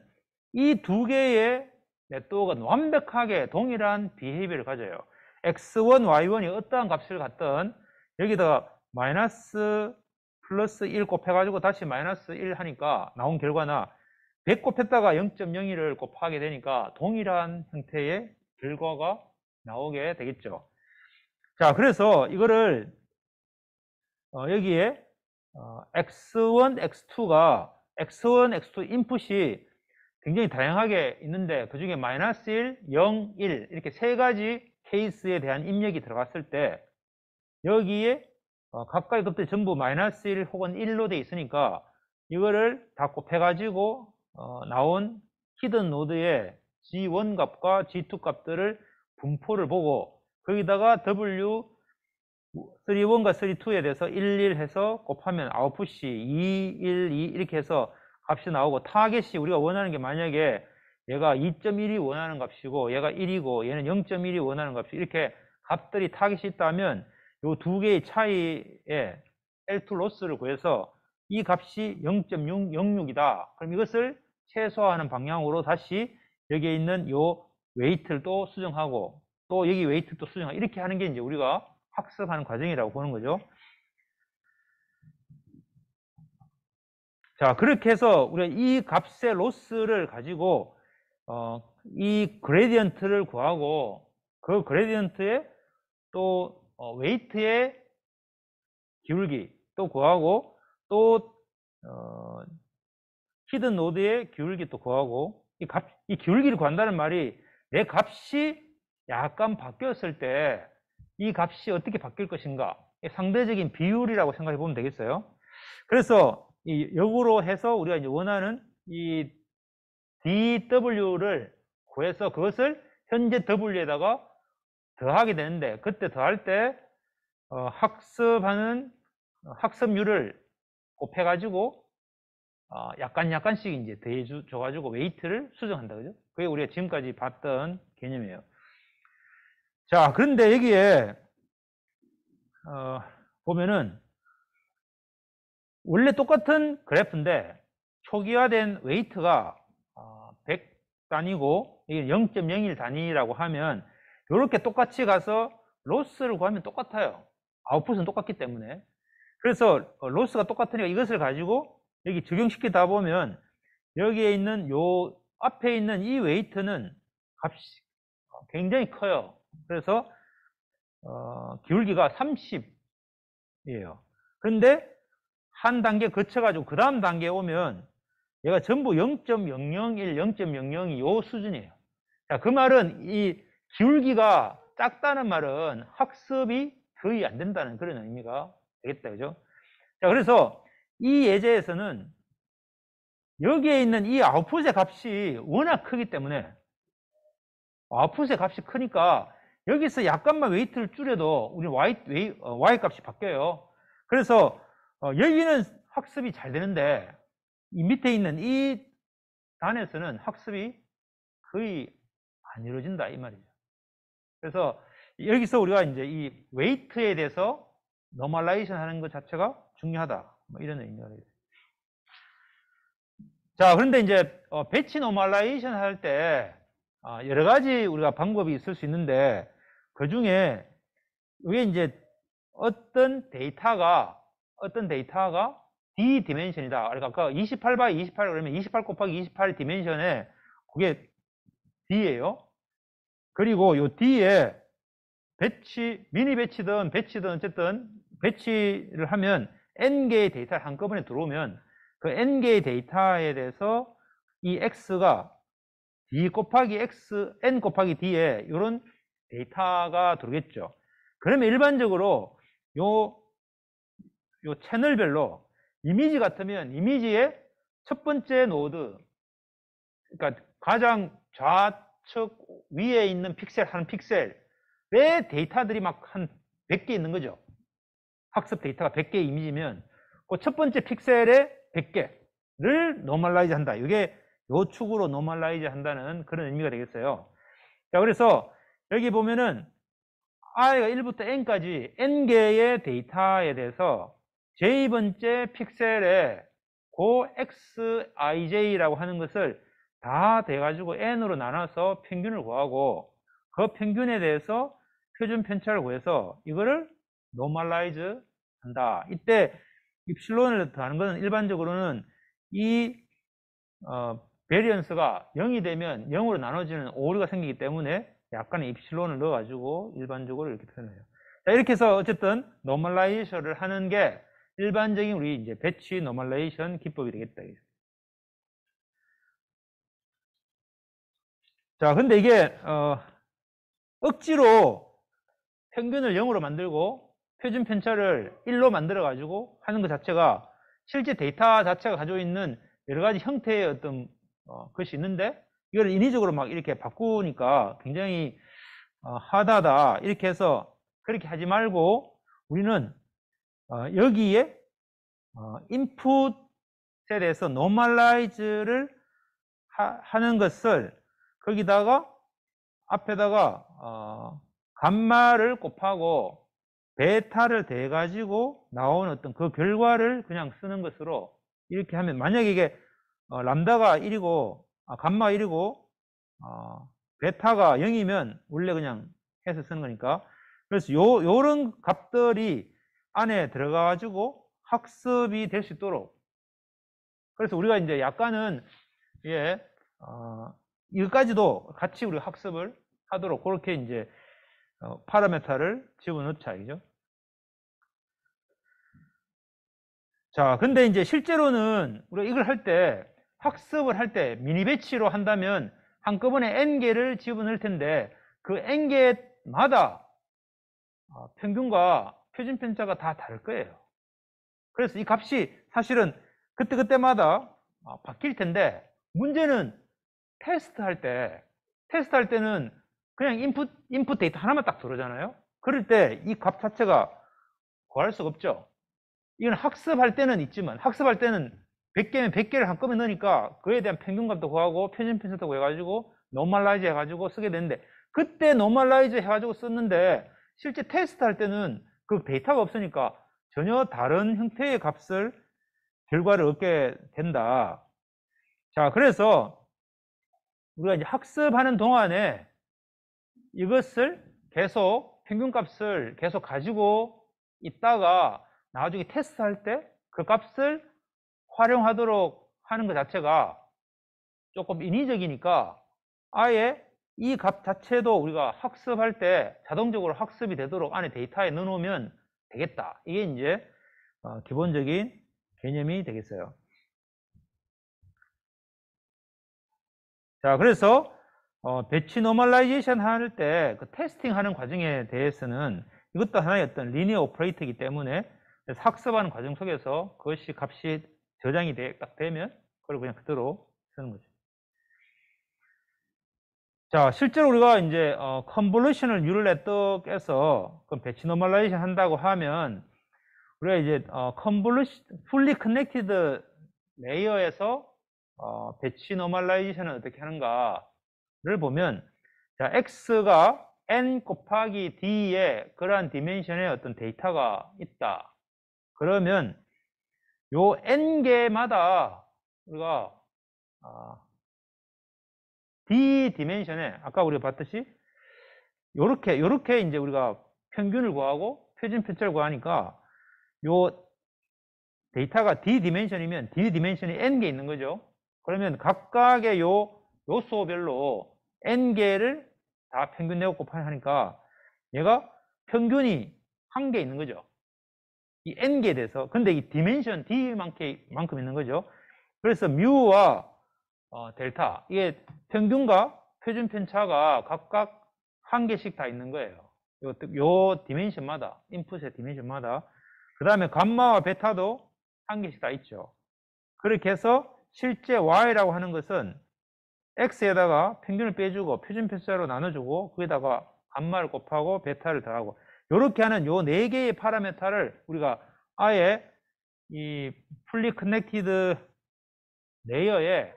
이 두 개의 네트워크가 완벽하게 동일한 비헤이비어를 가져요. x1, y1이 어떠한 값을 갖든 여기다가 마이너스 플러스 1 곱해가지고 다시 마이너스 1 하니까 나온 결과나 100 곱했다가 0.01을 곱하게 되니까 동일한 형태의 결과가 나오게 되겠죠. 자, 그래서 이거를 여기에 x1, x2가 x1, x2 인풋이 굉장히 다양하게 있는데 그 중에 -1, 0, 1 이렇게 세 가지 케이스에 대한 입력이 들어갔을 때 여기에 각각의 값들이 전부 -1 혹은 1로 되어 있으니까 이거를 다 곱해가지고 나온 히든 노드의 G1 값과 G2 값들을 분포를 보고 거기다가 W31과 32에 대해서 11 해서 곱하면 아웃풋이 2, 1, 2 이렇게 해서 값이 나오고 타겟이 우리가 원하는 게 만약에 얘가 2.1이 원하는 값이고 얘가 1이고 얘는 0.1이 원하는 값이 이렇게 값들이 타겟이 있다면 이 두 개의 차이에 L2 로스를 구해서 이 값이 0.06이다. 그럼 이것을 최소화하는 방향으로 다시 여기에 있는 요 웨이트를 또 수정하고 또 여기 웨이트를 또 수정하고 이렇게 하는 게 이제 우리가 학습하는 과정이라고 보는 거죠. 자, 그렇게 해서 우리가 이 값의 로스를 가지고 이 그레디언트를 구하고 그 그레디언트에 또 웨이트의 기울기 또 구하고 또 히든 노드의 기울기 또 구하고 이 기울기를 구한다는 말이 내 값이 약간 바뀌었을 때 이 값이 어떻게 바뀔 것인가 상대적인 비율이라고 생각해 보면 되겠어요. 그래서 이 역으로 해서 우리가 이제 원하는 이 dw를 구해서 그것을 현재 w에다가 더하게 되는데 그때 더할 때 학습하는 학습률을 곱해가지고 약간씩 이제 더해줘가지고 웨이트를 수정한다 그죠? 그게 우리가 지금까지 봤던 개념이에요. 자, 그런데 여기에 보면은 원래 똑같은 그래프인데 초기화된 웨이트가 100 단위고 이게 0.01 단위라고 하면 이렇게 똑같이 가서 로스를 구하면 똑같아요. 아웃풋은 똑같기 때문에. 그래서 로스가 똑같으니까 이것을 가지고 여기 적용시키다 보면 여기에 있는 요 앞에 있는 이 웨이트는 값이 굉장히 커요. 그래서 기울기가 30이에요. 그런데 한 단계 거쳐가지고 그 다음 단계에 오면 얘가 전부 0.001, 0.002 요 수준이에요. 자, 그 말은 이 기울기가 작다는 말은 학습이 거의 안 된다는 그런 의미가 되겠다. 그죠? 자, 그래서 이 예제에서는 여기에 있는 이 아웃풋의 값이 워낙 크기 때문에 아웃풋의 값이 크니까 여기서 약간만 웨이트를 줄여도 우리 y 값이 바뀌어요. 그래서 여기는 학습이 잘 되는데 이 밑에 있는 이 단에서는 학습이 거의 안 이루어진다 이 말이죠. 그래서 여기서 우리가 이제 이 웨이트에 대해서 노멀라이션 하는 것 자체가 중요하다 뭐 이런 의미가 되겠습니다. 자, 그런데 이제 배치 노멀라이션 할 때 여러 가지 우리가 방법이 있을 수 있는데 그 중에 이게 이제 어떤 데이터가 D 디멘션이다. 그러니까 아까 28 by 28 그러면 28 곱하기 28 디멘션에 그게 D예요. 그리고 요 D에 미니 배치든 어쨌든 배치를 하면 N개의 데이터를 한꺼번에 들어오면 그 N개의 데이터에 대해서 이 X가 D 곱하기 X, N 곱하기 D에 이런 데이터가 들어오겠죠. 그러면 일반적으로 요 채널별로 이미지 같으면 이미지의 첫 번째 노드, 그러니까 가장 좌측 위에 있는 픽셀 한 픽셀에 데이터들이 막 한 100개 있는 거죠. 학습 데이터가 100개 이미지면 그 첫 번째 픽셀에 100개를 노멀라이즈 한다. 이게 요 축으로 노멀라이즈 한다는 그런 의미가 되겠어요. 자, 그래서 여기 보면은 i가 1부터 n까지 n개의 데이터에 대해서 j번째 픽셀에 그 xij라고 하는 것을 다 돼가지고 n으로 나눠서 평균을 구하고 그 평균에 대해서 표준 편차를 구해서 이거를 노멀라이즈 한다. 이때 입실론을 더하는 것은 일반적으로는 이 베리언스가 0이 되면 0으로 나눠지는 오류가 생기기 때문에 약간의 입실론을 넣어가지고 일반적으로 이렇게 표현해요. 자, 이렇게 해서 어쨌든 노멀라이제이션을 하는 게 일반적인 우리 이제 배치 노멀라이제이션 기법이 되겠다. 자, 근데 이게 억지로 평균을 0으로 만들고 표준 편차를 1로 만들어 가지고 하는 것 자체가 실제 데이터 자체가 가지고 있는 여러 가지 형태의 어떤 것이 있는데 이걸 인위적으로 막 이렇게 바꾸니까 굉장히 하다하다 이렇게 해서 그렇게 하지 말고 우리는 여기에 인풋에 대해서 노멀라이즈를 하는 것을 거기다가 앞에다가 감마를 곱하고 베타를 대 가지고 나온 어떤 그 결과를 그냥 쓰는 것으로 이렇게 하면 만약에 이게 람다가 1이고 감마가 1이고 베타가 0이면 원래 그냥 해서 쓰는 거니까 그래서 요런 값들이 안에 들어가 가지고 학습이 될 수 있도록 그래서 우리가 이제 약간은 예 이것까지도 같이 우리가 학습을 하도록 그렇게 이제 파라메타를 집어넣자 이죠. 자, 근데 이제 실제로는 우리가 이걸 할 때 학습을 할 때 미니 배치로 한다면 한꺼번에 n개를 집어넣을 텐데 그 n개마다 평균과 표준 편차가 다 다를 거예요. 그래서 이 값이 사실은 그때마다 바뀔 텐데 문제는 테스트할 때는 그냥 인풋 데이터 하나만 딱 들어오잖아요. 그럴 때 이 값 자체가 구할 수가 없죠. 이건 학습할 때는 있지만 학습할 때는 100개면 100개를 한꺼번에 넣으니까 그에 대한 평균값도 구하고 표준 편차도 구해가지고 노멀라이즈 해가지고 쓰게 되는데 그때 노멀라이즈 해가지고 썼는데 실제 테스트할 때는 그 데이터가 없으니까 전혀 다른 형태의 값을 결과를 얻게 된다. 자, 그래서 우리가 이제 학습하는 동안에 이것을 계속 평균값을 계속 가지고 있다가 나중에 테스트할 때 그 값을 활용하도록 하는 것 자체가 조금 인위적이니까 아예 이 값 자체도 우리가 학습할 때 자동적으로 학습이 되도록 안에 데이터에 넣어놓으면 되겠다. 이게 이제 기본적인 개념이 되겠어요. 자, 그래서 배치 노멀라이제이션 할 때 그 테스팅 하는 과정에 대해서는 이것도 하나의 어떤 리니어 오퍼레이터이기 때문에 학습하는 과정 속에서 그것이 값이 저장이 딱 되면 그걸 그냥 그대로 쓰는 거죠. 자, 실제로 우리가 이제 컨볼루셔널 뉴럴 네트워크에서 그 배치 노멀라이제이션 한다고 하면 우리가 이제 풀리 커넥티드 레이어에서 배치 노멀라이제이션을 어떻게 하는가를 보면 자, x가 n 곱하기 d의 그러한 디멘션의 어떤 데이터가 있다. 그러면 요 n개마다 우리가 d 디멘션에 아까 우리가 봤듯이 요렇게 이제 우리가 평균을 구하고 표준 편차를 구하니까 요 데이터가 d 디멘션이면 d 디멘션이 n개 있는 거죠. 그러면 각각의 요 요소별로 n개를 다 평균 내고 곱하니까 얘가 평균이 한 개 있는 거죠. 이 n개에 대해서. 근데 이 디멘션 d만큼 있는 거죠. 그래서 뮤와 델타 이게 평균과 표준 편차가 각각 한 개씩 다 있는 거예요. 요 디멘션마다 인풋의 디멘션마다 그 다음에 감마와 베타도 한 개씩 다 있죠. 그렇게 해서 실제 y라고 하는 것은 x에다가 평균을 빼주고 표준 편차로 나눠주고 거기다가 감마를 곱하고 베타를 더하고 이렇게 하는 요 4개의 파라메타를 우리가 아예 이 풀리 커넥티드 레이어의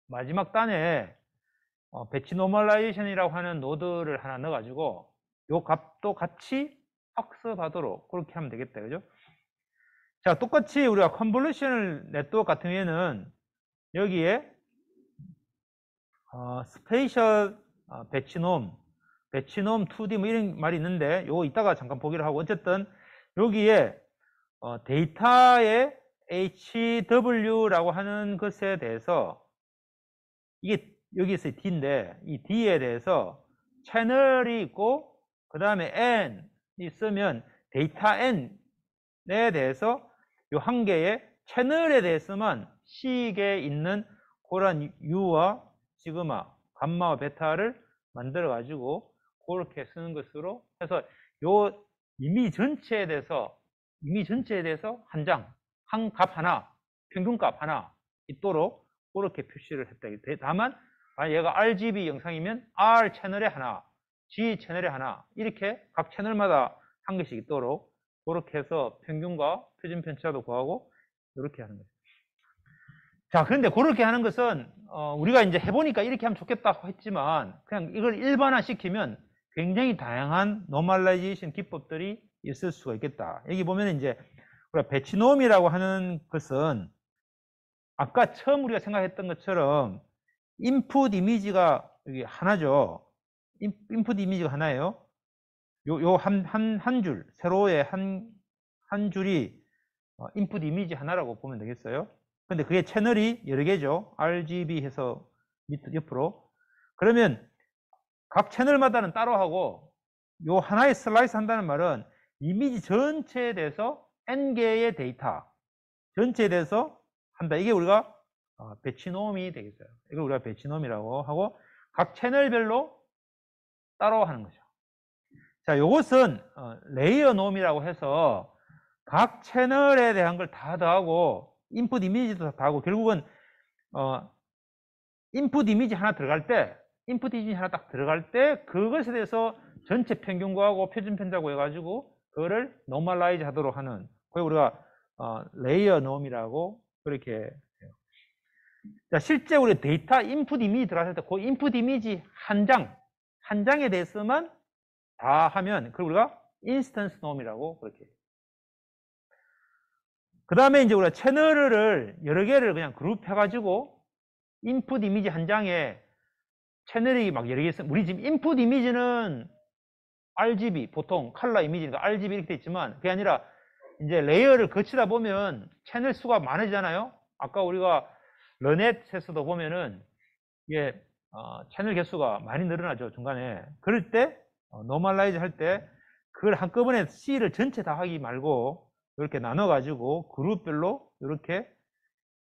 마지막 단에 배치 노멀라이제이션이라고 하는 노드를 하나 넣어가지고 요 값도 같이 학습하도록 그렇게 하면 되겠다. 그죠? 자, 똑같이 우리가 컨볼루션 네트워크 같은 경우에는 여기에 스페이셜 배치놈 2D 뭐 이런 말이 있는데 요거 이따가 잠깐 보기로 하고 어쨌든 여기에 데이터의 HW라고 하는 것에 대해서 이게 여기 있어요. D인데 이 D에 대해서 채널이 있고 그 다음에 N이 있으면 데이터 N에 대해서 요 한 개의 채널에 대해서만 C에 있는 그런 U와 시그마, 감마와 베타를 만들어 가지고 그렇게 쓰는 것으로 해서 요 이미지 전체에 대해서 한 장, 한 값 하나, 평균값 하나 있도록 그렇게 표시를 했다. 다만 얘가 RGB 영상이면 R 채널에 하나, G 채널에 하나 이렇게 각 채널마다 한 개씩 있도록 그렇게 해서 평균과 표준 편차도 구하고 이렇게 하는 거죠. 자, 그런데 그렇게 하는 것은 우리가 이제 해보니까 이렇게 하면 좋겠다고 했지만 그냥 이걸 일반화 시키면 굉장히 다양한 노멀라이제이션 기법들이 있을 수가 있겠다. 여기 보면 이제 우리가 배치놈이라고 하는 것은 아까 처음 우리가 생각했던 것처럼 인풋 이미지가 여기 하나죠. 인풋 이미지가 하나예요. 요 한 줄, 세로의 한 줄이 인풋 이미지 하나라고 보면 되겠어요. 근데 그게 채널이 여러 개죠. RGB 해서 밑 옆으로. 그러면 각 채널마다는 따로 하고 요 하나의 슬라이스 한다는 말은 이미지 전체에 대해서 N개의 데이터 전체에 대해서 한다. 이게 우리가 배치놈이 되겠어요. 이걸 우리가 배치놈이라고 하고 각 채널별로 따로 하는 거죠. 자, 요것은 레이어 놈이라고 해서 각 채널에 대한 걸 다 더하고 인풋 이미지도 다 더하고 결국은 인풋 이미지 하나 들어갈 때 딱 들어갈 때 그것에 대해서 전체 평균 구하고 표준 편차 구해가지고 그거를 노멀라이즈 하도록 하는 그걸 우리가 레이어 놈이라고 그렇게 해요. 자, 실제 우리 데이터 인풋 이미지 들어갔을 때 그 인풋 이미지 한 장에 대해서만 다 하면 그걸 우리가 인스턴스 놈이라고 그렇게 해요. 그 다음에 이제 우리가 채널을 여러 개를 그냥 그룹 해가지고 인풋 이미지 한 장에 채널이 막 여러 개 있으면 우리 지금 인풋 이미지는 RGB 보통 컬러 이미지니까 RGB 이렇게 돼 있지만 그게 아니라 이제 레이어를 거치다 보면 채널 수가 많아지잖아요. 아까 우리가 르넷에서도 보면은 이게 채널 개수가 많이 늘어나죠 중간에. 그럴 때 노멀라이즈 할 때 그걸 한꺼번에 C를 전체 다 하기 말고 이렇게 나눠 가지고 그룹별로 이렇게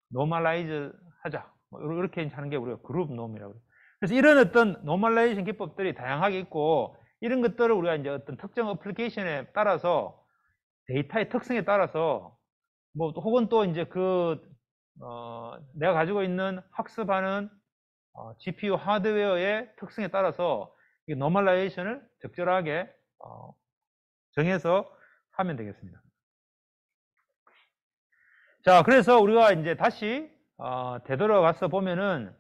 노멀라이즈 하자 이렇게 하는 게 우리가 그룹 놈이라고 해요. 그래서 이런 어떤 노멀라이제이션 기법들이 다양하게 있고 이런 것들을 우리가 이제 어떤 특정 어플리케이션에 따라서 데이터의 특성에 따라서 뭐 혹은 또 이제 내가 가지고 있는 학습하는 GPU 하드웨어의 특성에 따라서 이 노멀라이제이션을 적절하게 정해서 하면 되겠습니다. 자, 그래서 우리가 이제 다시 되돌아가서 보면은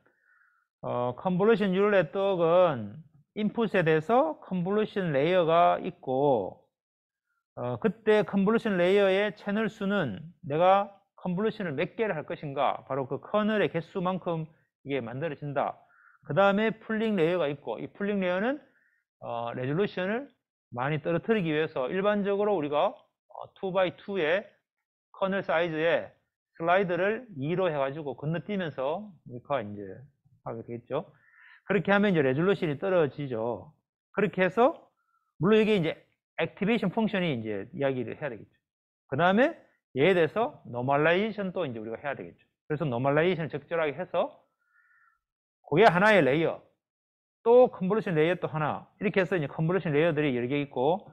컨볼루션 뉴럴 네트워크는 인풋에 대해서 컨볼루션 레이어가 있고 그때 컨볼루션 레이어의 채널 수는 내가 컨볼루션을 몇 개를 할 것인가 바로 그 커널의 개수만큼 이게 만들어진다. 그 다음에 풀링 레이어가 있고 이 풀링 레이어는 레졸루션을 많이 떨어뜨리기 위해서 일반적으로 우리가 2x2의 커널 사이즈에 슬라이드를 2로 해가지고 건너뛰면서 우리가 이제 하게 되겠죠. 그렇게 하면 이제 레졸루션이 떨어지죠. 그렇게 해서 물론 이게 이제 액티베이션 펑션이 이제 이야기를 해야 되겠죠. 그 다음에 얘에 대해서 노멀라이제이션도 이제 우리가 해야 되겠죠. 그래서 노멀라이제이션을 적절하게 해서 그게 하나의 레이어, 또 컨볼루션 레이어 또 하나 이렇게 해서 이제 컨볼루션 레이어들이 여러 개 있고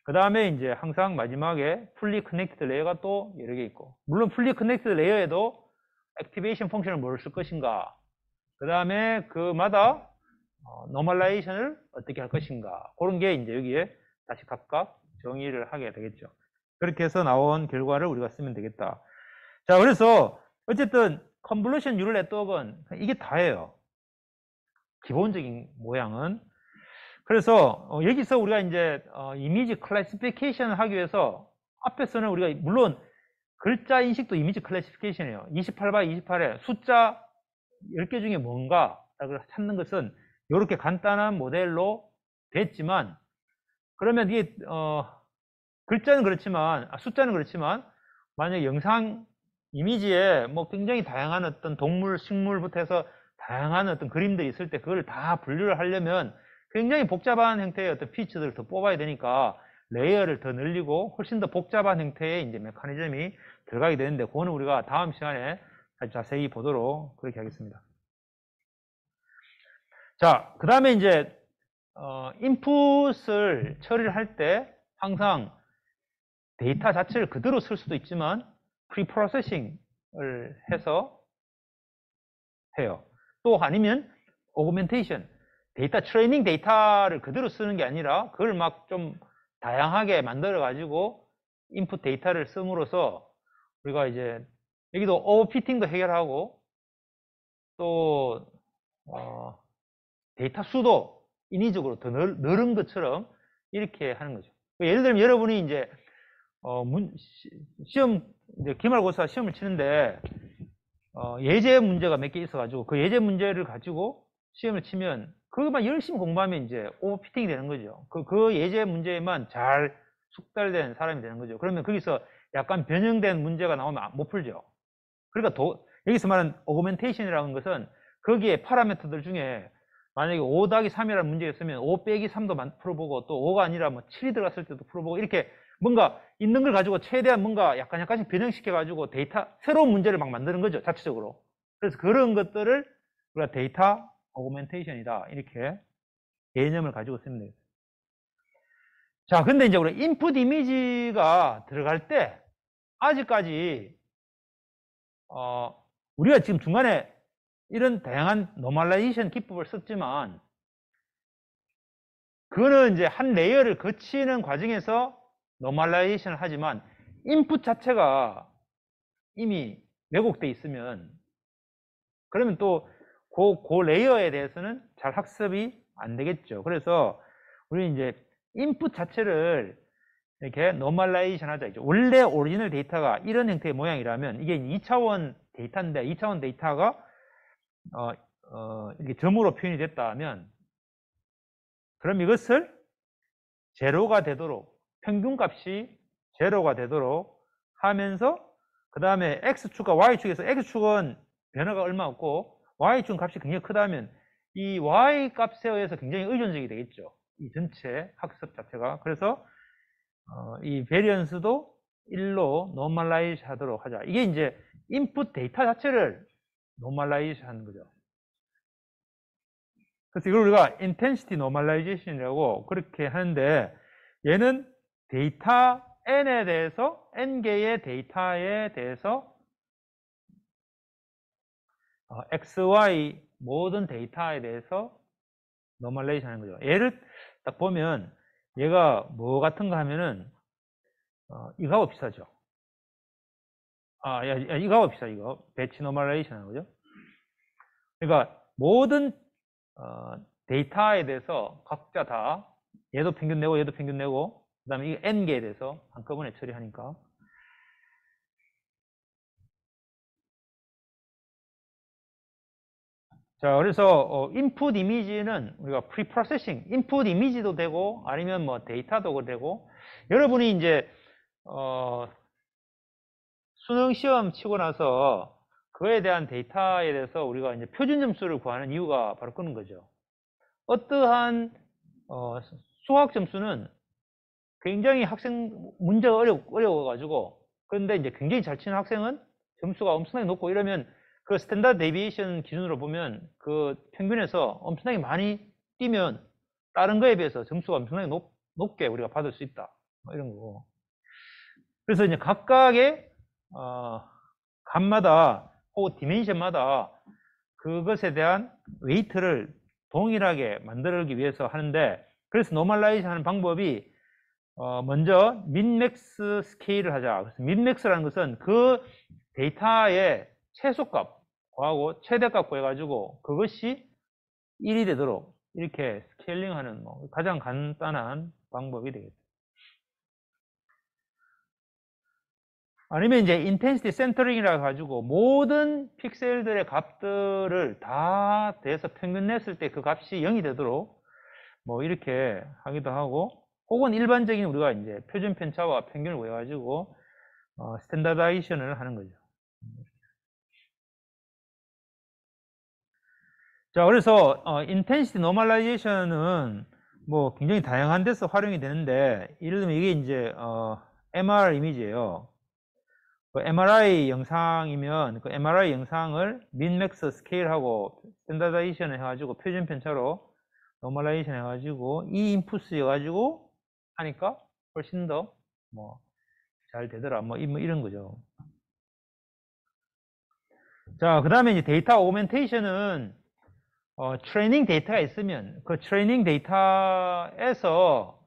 그 다음에 이제 항상 마지막에 풀리 커넥티드 레이어가 또 여러 개 있고 물론 풀리 커넥티드 레이어에도 액티베이션 펑션을 뭘 쓸 것인가 그 다음에 그마다 노멀라이제이션을 어떻게 할 것인가. 그런 게 이제 여기에 다시 각각 정의를 하게 되겠죠. 그렇게 해서 나온 결과를 우리가 쓰면 되겠다. 자, 그래서 어쨌든 컨볼루션 뉴럴 네트워크는 이게 다예요. 기본적인 모양은. 그래서 여기서 우리가 이제 이미지 클래시피케이션을 하기 위해서 앞에서는 우리가 물론 글자 인식도 이미지 클래시피케이션이에요. 28by 28에 숫자 10개 중에 뭔가를 찾는 것은 이렇게 간단한 모델로 됐지만, 그러면 이게 글자는 그렇지만 숫자는 그렇지만 만약에 영상 이미지에 뭐 굉장히 다양한 어떤 동물, 식물부터 해서 다양한 어떤 그림들이 있을 때 그걸 다 분류를 하려면 굉장히 복잡한 형태의 어떤 피처들을 더 뽑아야 되니까 레이어를 더 늘리고 훨씬 더 복잡한 형태의 이제 메커니즘이 들어가게 되는데, 그거는 우리가 다음 시간에 아주 자세히 보도록 그렇게 하겠습니다. 자, 그 다음에 이제 인풋을 처리를 할 때 항상 데이터 자체를 그대로 쓸 수도 있지만 프리프로세싱을 해서 해요. 또 아니면 오그멘테이션, 데이터 트레이닝 데이터를 그대로 쓰는 게 아니라 그걸 막 좀 다양하게 만들어 가지고 인풋 데이터를 씀으로써 우리가 이제 여기도 오버피팅도 해결하고 또 데이터 수도 인위적으로 더 늘은 것처럼 이렇게 하는 거죠. 예를 들면 여러분이 이제 시험 이제 기말고사 시험을 치는데 예제 문제가 몇 개 있어가지고 그 예제 문제를 가지고 시험을 치면 그것만 열심히 공부하면 이제 오버피팅이 되는 거죠. 그 예제 문제에만 잘 숙달된 사람이 되는 거죠. 그러면 거기서 약간 변형된 문제가 나오면 못 풀죠. 그러니까 여기서 말하는 오그멘테이션이라는 것은 거기에 파라미터들 중에 만약에 5 더하기 3이라는 문제가 있으면 5 빼기 3도 풀어보고 또 5가 아니라 뭐 7이 들어갔을 때도 풀어보고 이렇게 뭔가 있는 걸 가지고 최대한 뭔가 약간씩 변형시켜 가지고 데이터 새로운 문제를 막 만드는 거죠, 자체적으로. 그래서 그런 것들을 우리가 데이터 오그멘테이션이다, 이렇게 개념을 가지고 쓰면 되겠습니다. 자, 근데 이제 우리 인풋 이미지가 들어갈 때 아직까지 우리가 지금 중간에 이런 다양한 노멀라이제이션 기법을 썼지만 그거는 이제 한 레이어를 거치는 과정에서 노멀라이제이션을 하지만 인풋 자체가 이미 왜곡돼 있으면 그러면 또 그 레이어에 대해서는 잘 학습이 안 되겠죠. 그래서 우리 이제 인풋 자체를 이렇게 노멀라이제이션 하자. 원래 오리지널 데이터가 이런 형태의 모양이라면 이게 2차원 데이터인데 2차원 데이터가 이렇게 점으로 표현이 됐다면 그럼 이것을 제로가 되도록 평균값이 제로가 되도록 하면서 그 다음에 X축과 Y축에서 X축은 변화가 얼마 없고 Y축 값이 굉장히 크다면 이 Y 값에 의해서 굉장히 의존적이 되겠죠. 이 전체 학습 자체가. 그래서 이 베리언스도 1로 노멀라이즈 하도록 하자. 이게 이제 인풋 데이터 자체를 노멀라이즈 하는 거죠. 그래서 이걸 우리가 intensity normalization이라고 그렇게 하는데 얘는 데이터 n에 대해서 n개의 데이터에 대해서 x, y 모든 데이터에 대해서 노멀레이션 하는 거죠. 얘를 딱 보면 얘가 뭐 같은가 하면은 이거하고 비슷하죠. 이거하고 비슷하 이거 배치 노멀레이션 하는 거죠. 그러니까 모든 데이터에 대해서 각자 다 얘도 평균 내고 얘도 평균 내고 그 다음에 이 n개에 대해서 한꺼번에 처리하니까. 자, 그래서 인풋 이미지는 우리가 프리프로세싱, 인풋 이미지도 되고 아니면 뭐 데이터도 되고, 여러분이 이제 수능 시험 치고 나서 그에 대한 데이터에 대해서 우리가 이제 표준 점수를 구하는 이유가 바로 그런 거죠. 어떠한 수학 점수는 굉장히 학생 문제가 어려워가지고, 그런데 이제 굉장히 잘 치는 학생은 점수가 엄청나게 높고 이러면 그 스탠다드 데비에이션 기준으로 보면 그 평균에서 엄청나게 많이 뛰면 다른 거에 비해서 점수가 엄청나게 높게 우리가 받을 수 있다, 뭐 이런 거고. 그래서 이제 각각의 값마다 혹은 디멘션마다 그것에 대한 웨이트를 동일하게 만들기 위해서 하는데, 그래서 노멀라이즈 하는 방법이 먼저 민맥스 스케일을 하자. 그래서 민맥스라는 것은 그 데이터의 최소값 구하고 최대값 구해가지고 그것이 1이 되도록 이렇게 스케일링하는 가장 간단한 방법이 되겠죠. 아니면 이제 인텐시티 센터링이라 가지고 모든 픽셀들의 값들을 다 대해서 평균 냈을 때 그 값이 0이 되도록 이렇게 하기도 하고, 혹은 일반적인 우리가 이제 표준 편차와 평균을 구해가지고 스탠다다이션을 하는 거죠. 자, 그래서 인텐시티 노멀라이제이션은 굉장히 다양한 데서 활용이 되는데, 예를 들면 이게 이제 MR 이미지예요. 그 MRI 영상이면 그 MRI 영상을 민맥스 스케일하고 스탠다다이션 해가지고 표준 편차로 노멀라이제이션 해가지고 이 인풋 해가지고 하니까 훨씬 더 잘 되더라. 이런 거죠. 자, 그 다음에 이제 데이터 오그멘테이션은 트레이닝 데이터가 있으면 그 트레이닝 데이터에서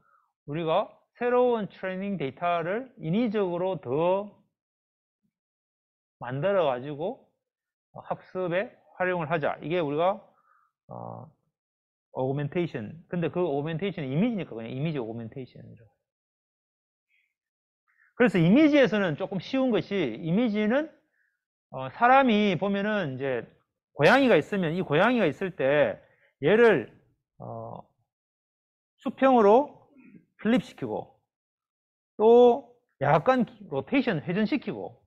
우리가 새로운 트레이닝 데이터를 인위적으로 더 만들어 가지고 학습에 활용을 하자. 이게 우리가 오그멘테이션. 근데 그 오그멘테이션은 이미지니까 그냥 이미지 오그멘테이션이죠. 그래서 이미지에서는 조금 쉬운 것이, 이미지는 사람이 보면은 이제 고양이가 있으면 이 고양이가 있을 때 얘를 수평으로 플립시키고 또 약간 로테이션 회전시키고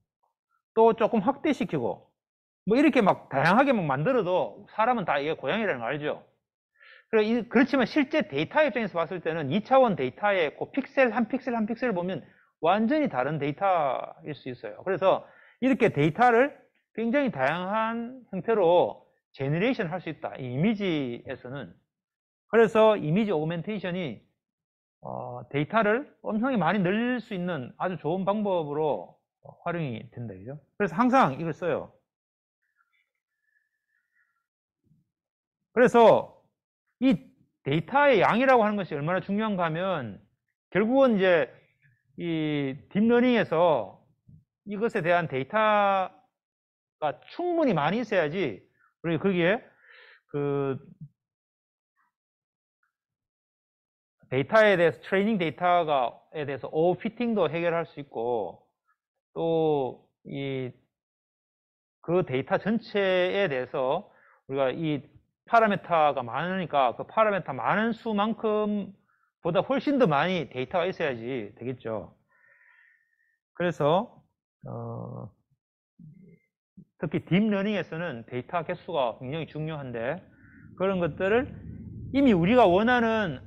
또 조금 확대시키고 이렇게 막 다양하게 만들어도 사람은 다 이게 고양이라는 거 알죠? 그렇지만 실제 데이터 입장에서 봤을 때는 2차원 데이터의 그 픽셀 한 픽셀 한 픽셀을 보면 완전히 다른 데이터일 수 있어요. 그래서 이렇게 데이터를 굉장히 다양한 형태로 제너레이션 할 수 있다. 이 이미지에서는. 그래서 이미지 오그멘테이션이 데이터를 엄청나게 많이 늘릴 수 있는 아주 좋은 방법으로 활용이 된다. 그죠? 그래서 항상 이걸 써요. 그래서 이 데이터의 양이라고 하는 것이 얼마나 중요한가 하면, 결국은 이제 이 딥러닝에서 이것에 대한 데이터가 충분히 많이 있어야지 우리 거기에 그 데이터에 대해서 트레이닝 데이터에 대해서 오버피팅도 해결할 수 있고, 또 그 데이터 전체에 대해서 우리가 이 파라미터가 많으니까 그 파라미터 많은 수만큼 보다 훨씬 더 많이 데이터가 있어야지 되겠죠. 그래서 특히 딥러닝에서는 데이터 개수가 굉장히 중요한데, 그런 것들을 이미 우리가 원하는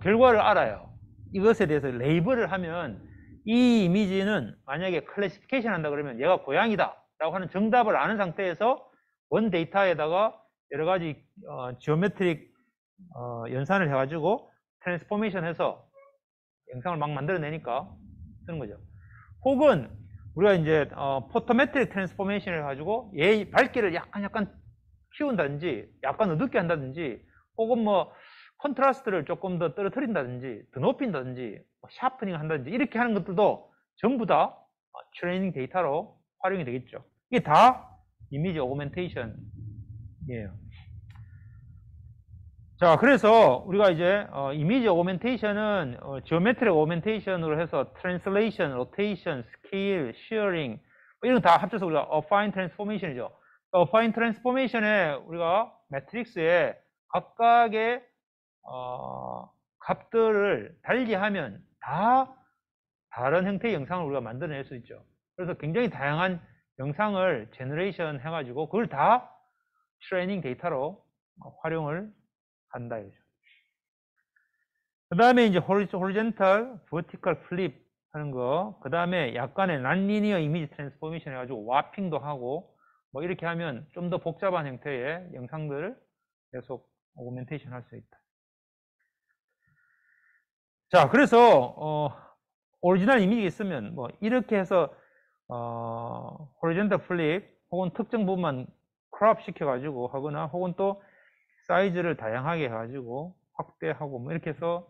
결과를 알아요. 이것에 대해서 레이블을 하면 이 이미지는 만약에 클래시피케이션 한다 그러면 얘가 고양이다 라고 하는 정답을 아는 상태에서 원 데이터에다가 여러 가지 지오메트릭 연산을 해가지고 트랜스포메이션 해서 영상을 막 만들어내니까 쓰는 거죠. 혹은 우리가 이제 포토메트릭 트랜스포메이션을 해가지고 얘 밝기를 약간 키운다든지 약간 어둡게 한다든지, 혹은 컨트라스트를 조금 더 떨어뜨린다든지 더 높인다든지 샤프닝 한다든지 이렇게 하는 것들도 전부 다 트레이닝 데이터로 활용이 되겠죠. 이게 다 이미지 오그멘테이션이에요. 자, 그래서 우리가 이제 이미지 오그멘테이션은 지오메트릭 오그멘테이션으로 해서 트랜슬레이션, 로테이션, 스케일, 시어링 이런 거 다 합쳐서 우리가 어파인 트랜스포메이션이죠. 어파인 트랜스포메이션에 우리가 매트릭스에 각각의 값들을 달리하면 다 다른 형태의 영상을 우리가 만들어낼 수 있죠. 그래서 굉장히 다양한 영상을 제너레이션 해가지고 그걸 다 트레이닝 데이터로 활용을 한다 이거죠. 그 다음에 이제 horizontal, vertical flip 하는 거, 그 다음에 약간의 non-linear image transformation 해가지고 와핑도 하고 이렇게 하면 좀 더 복잡한 형태의 영상들을 계속 오그멘테이션 할 수 있다. 자, 그래서 오리지널 이미지가 있으면 이렇게 해서 horizontal flip 혹은 특정 부분만 크롭 시켜가지고 하거나 혹은 또 사이즈를 다양하게 해가지고 확대하고 뭐 이렇게 해서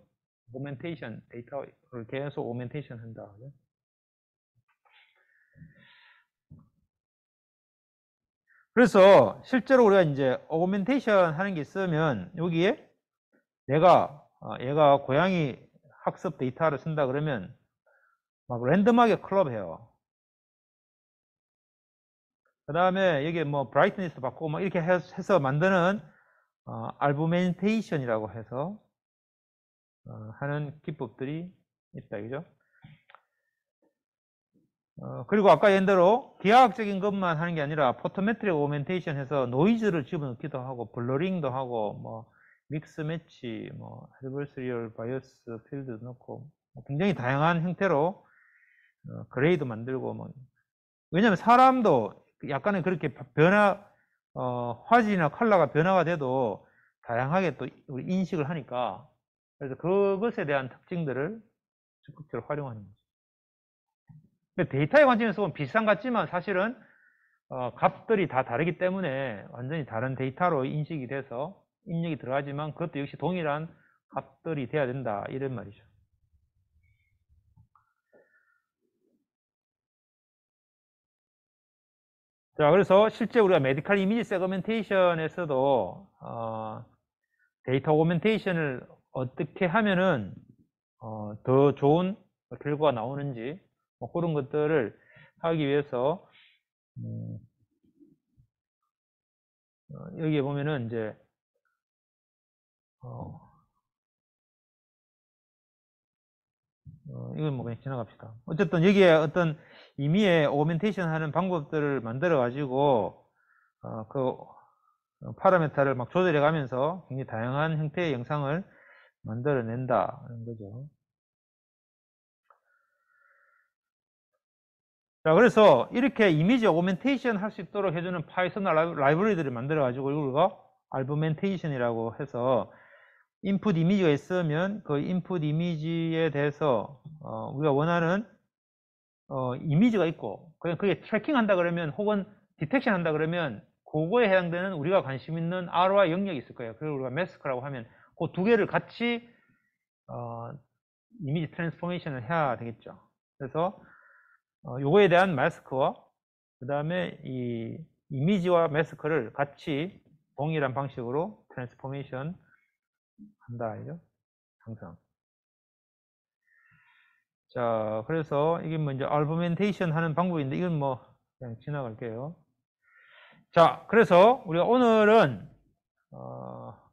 오멘테이션, 데이터를 계속 오멘테이션 한다. 그래서 실제로 우리가 이제 오멘테이션 하는 게 있으면 여기에 얘가 고양이 학습 데이터를 쓴다 그러면 막 랜덤하게 클럽해요. 그 다음에 여기 뭐 브라이트니스 바꾸고 막 이렇게 해서 만드는 알부멘테이션이라고 해서 하는 기법들이 있다, 그죠? 그리고 아까 얘대로 기하학적인 것만 하는 게 아니라 포토메트릭 오멘테이션 해서 노이즈를 집어넣기도 하고 블러링도 하고 뭐 믹스 매치, 뭐 애드버서리얼 바이어스 필드 넣고 굉장히 다양한 형태로 그레이도 만들고 뭐 왜냐면 사람도 약간은 그렇게 화질이나 컬러가 변화가 돼도 다양하게 또 인식을 하니까 그래서 그것에 대한 특징들을 적극적으로 활용하는 거죠. 근데 데이터의 관점에서 보면 비슷한 것 같지만 사실은 값들이 다 다르기 때문에 완전히 다른 데이터로 인식이 돼서 입력이 들어가지만 그것도 역시 동일한 값들이 돼야 된다 이런 말이죠. 자, 그래서 실제 우리가 메디컬 이미지 세그멘테이션에서도 데이터 오멘테이션을 어떻게 하면은 더 좋은 결과가 나오는지 뭐 그런 것들을 하기 위해서 여기에 보면은 이제 이건 뭐 그냥 지나갑시다. 어쨌든 여기에 어떤 임의의 오멘테이션 하는 방법들을 만들어 가지고 그 파라미터를 막 조절해 가면서 굉장히 다양한 형태의 영상을 만들어 낸다는 거죠. 자, 그래서 이렇게 이미지 오멘테이션 할 수 있도록 해주는 파이썬 라이브러리들을 만들어 가지고 이걸 알부멘테이션이라고 해서 인풋 이미지가 있으면 그 인풋 이미지에 대해서 우리가 원하는 이미지가 있고 그냥 그게 트래킹 한다 그러면 혹은 디텍션 한다 그러면 그거에 해당되는 우리가 관심 있는 ROI 영역이 있을 거예요. 그걸 우리가 매스크라고 하면 그 두 개를 같이 이미지 트랜스포메이션을 해야 되겠죠. 그래서 요거에 대한 마스크와 그 다음에 이 이미지와 마스크를 같이 동일한 방식으로 트랜스포메이션 한다 이죠. 항상. 자, 그래서 이게 뭐 이제 알부멘테이션 하는 방법인데 이건 뭐 그냥 지나갈게요. 자, 그래서 우리가 오늘은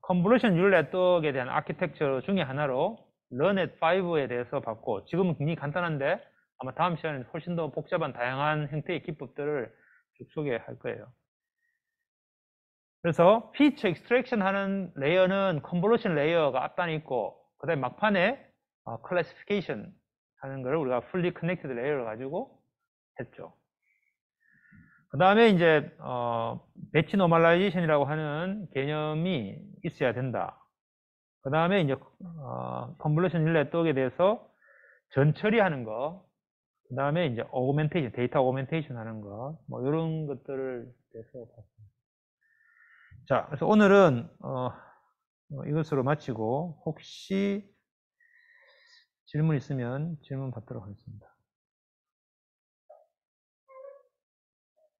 컨볼루션 뉴럴 네트워크에 대한 아키텍처 중에 하나로 런넷 5에 대해서 봤고 지금은 굉장히 간단한데 아마 다음 시간에 훨씬 더 복잡한 다양한 형태의 기법들을 쭉 소개할 거예요. 그래서 피처 익스트랙션 하는 레이어는 컨볼루션 레이어가 앞단에 있고 그 다음에 막판에 클래시피케이션 하는 걸 우리가 풀리 커넥티드 레이어를 가지고 했죠. 그 다음에 이제 배치 노멀라이제이션이라고 하는 개념이 있어야 된다. 그 다음에 이제 컨볼루션 뉴럴 네트워크에 대해서 전처리하는 거, 그 다음에 이제 오그멘테이션, 데이터 오그멘테이션 하는 거, 뭐 이런 것들을 대해서 봤습니다. 자, 그래서 오늘은 이것으로 마치고 혹시 질문 있으면 질문 받도록 하겠습니다.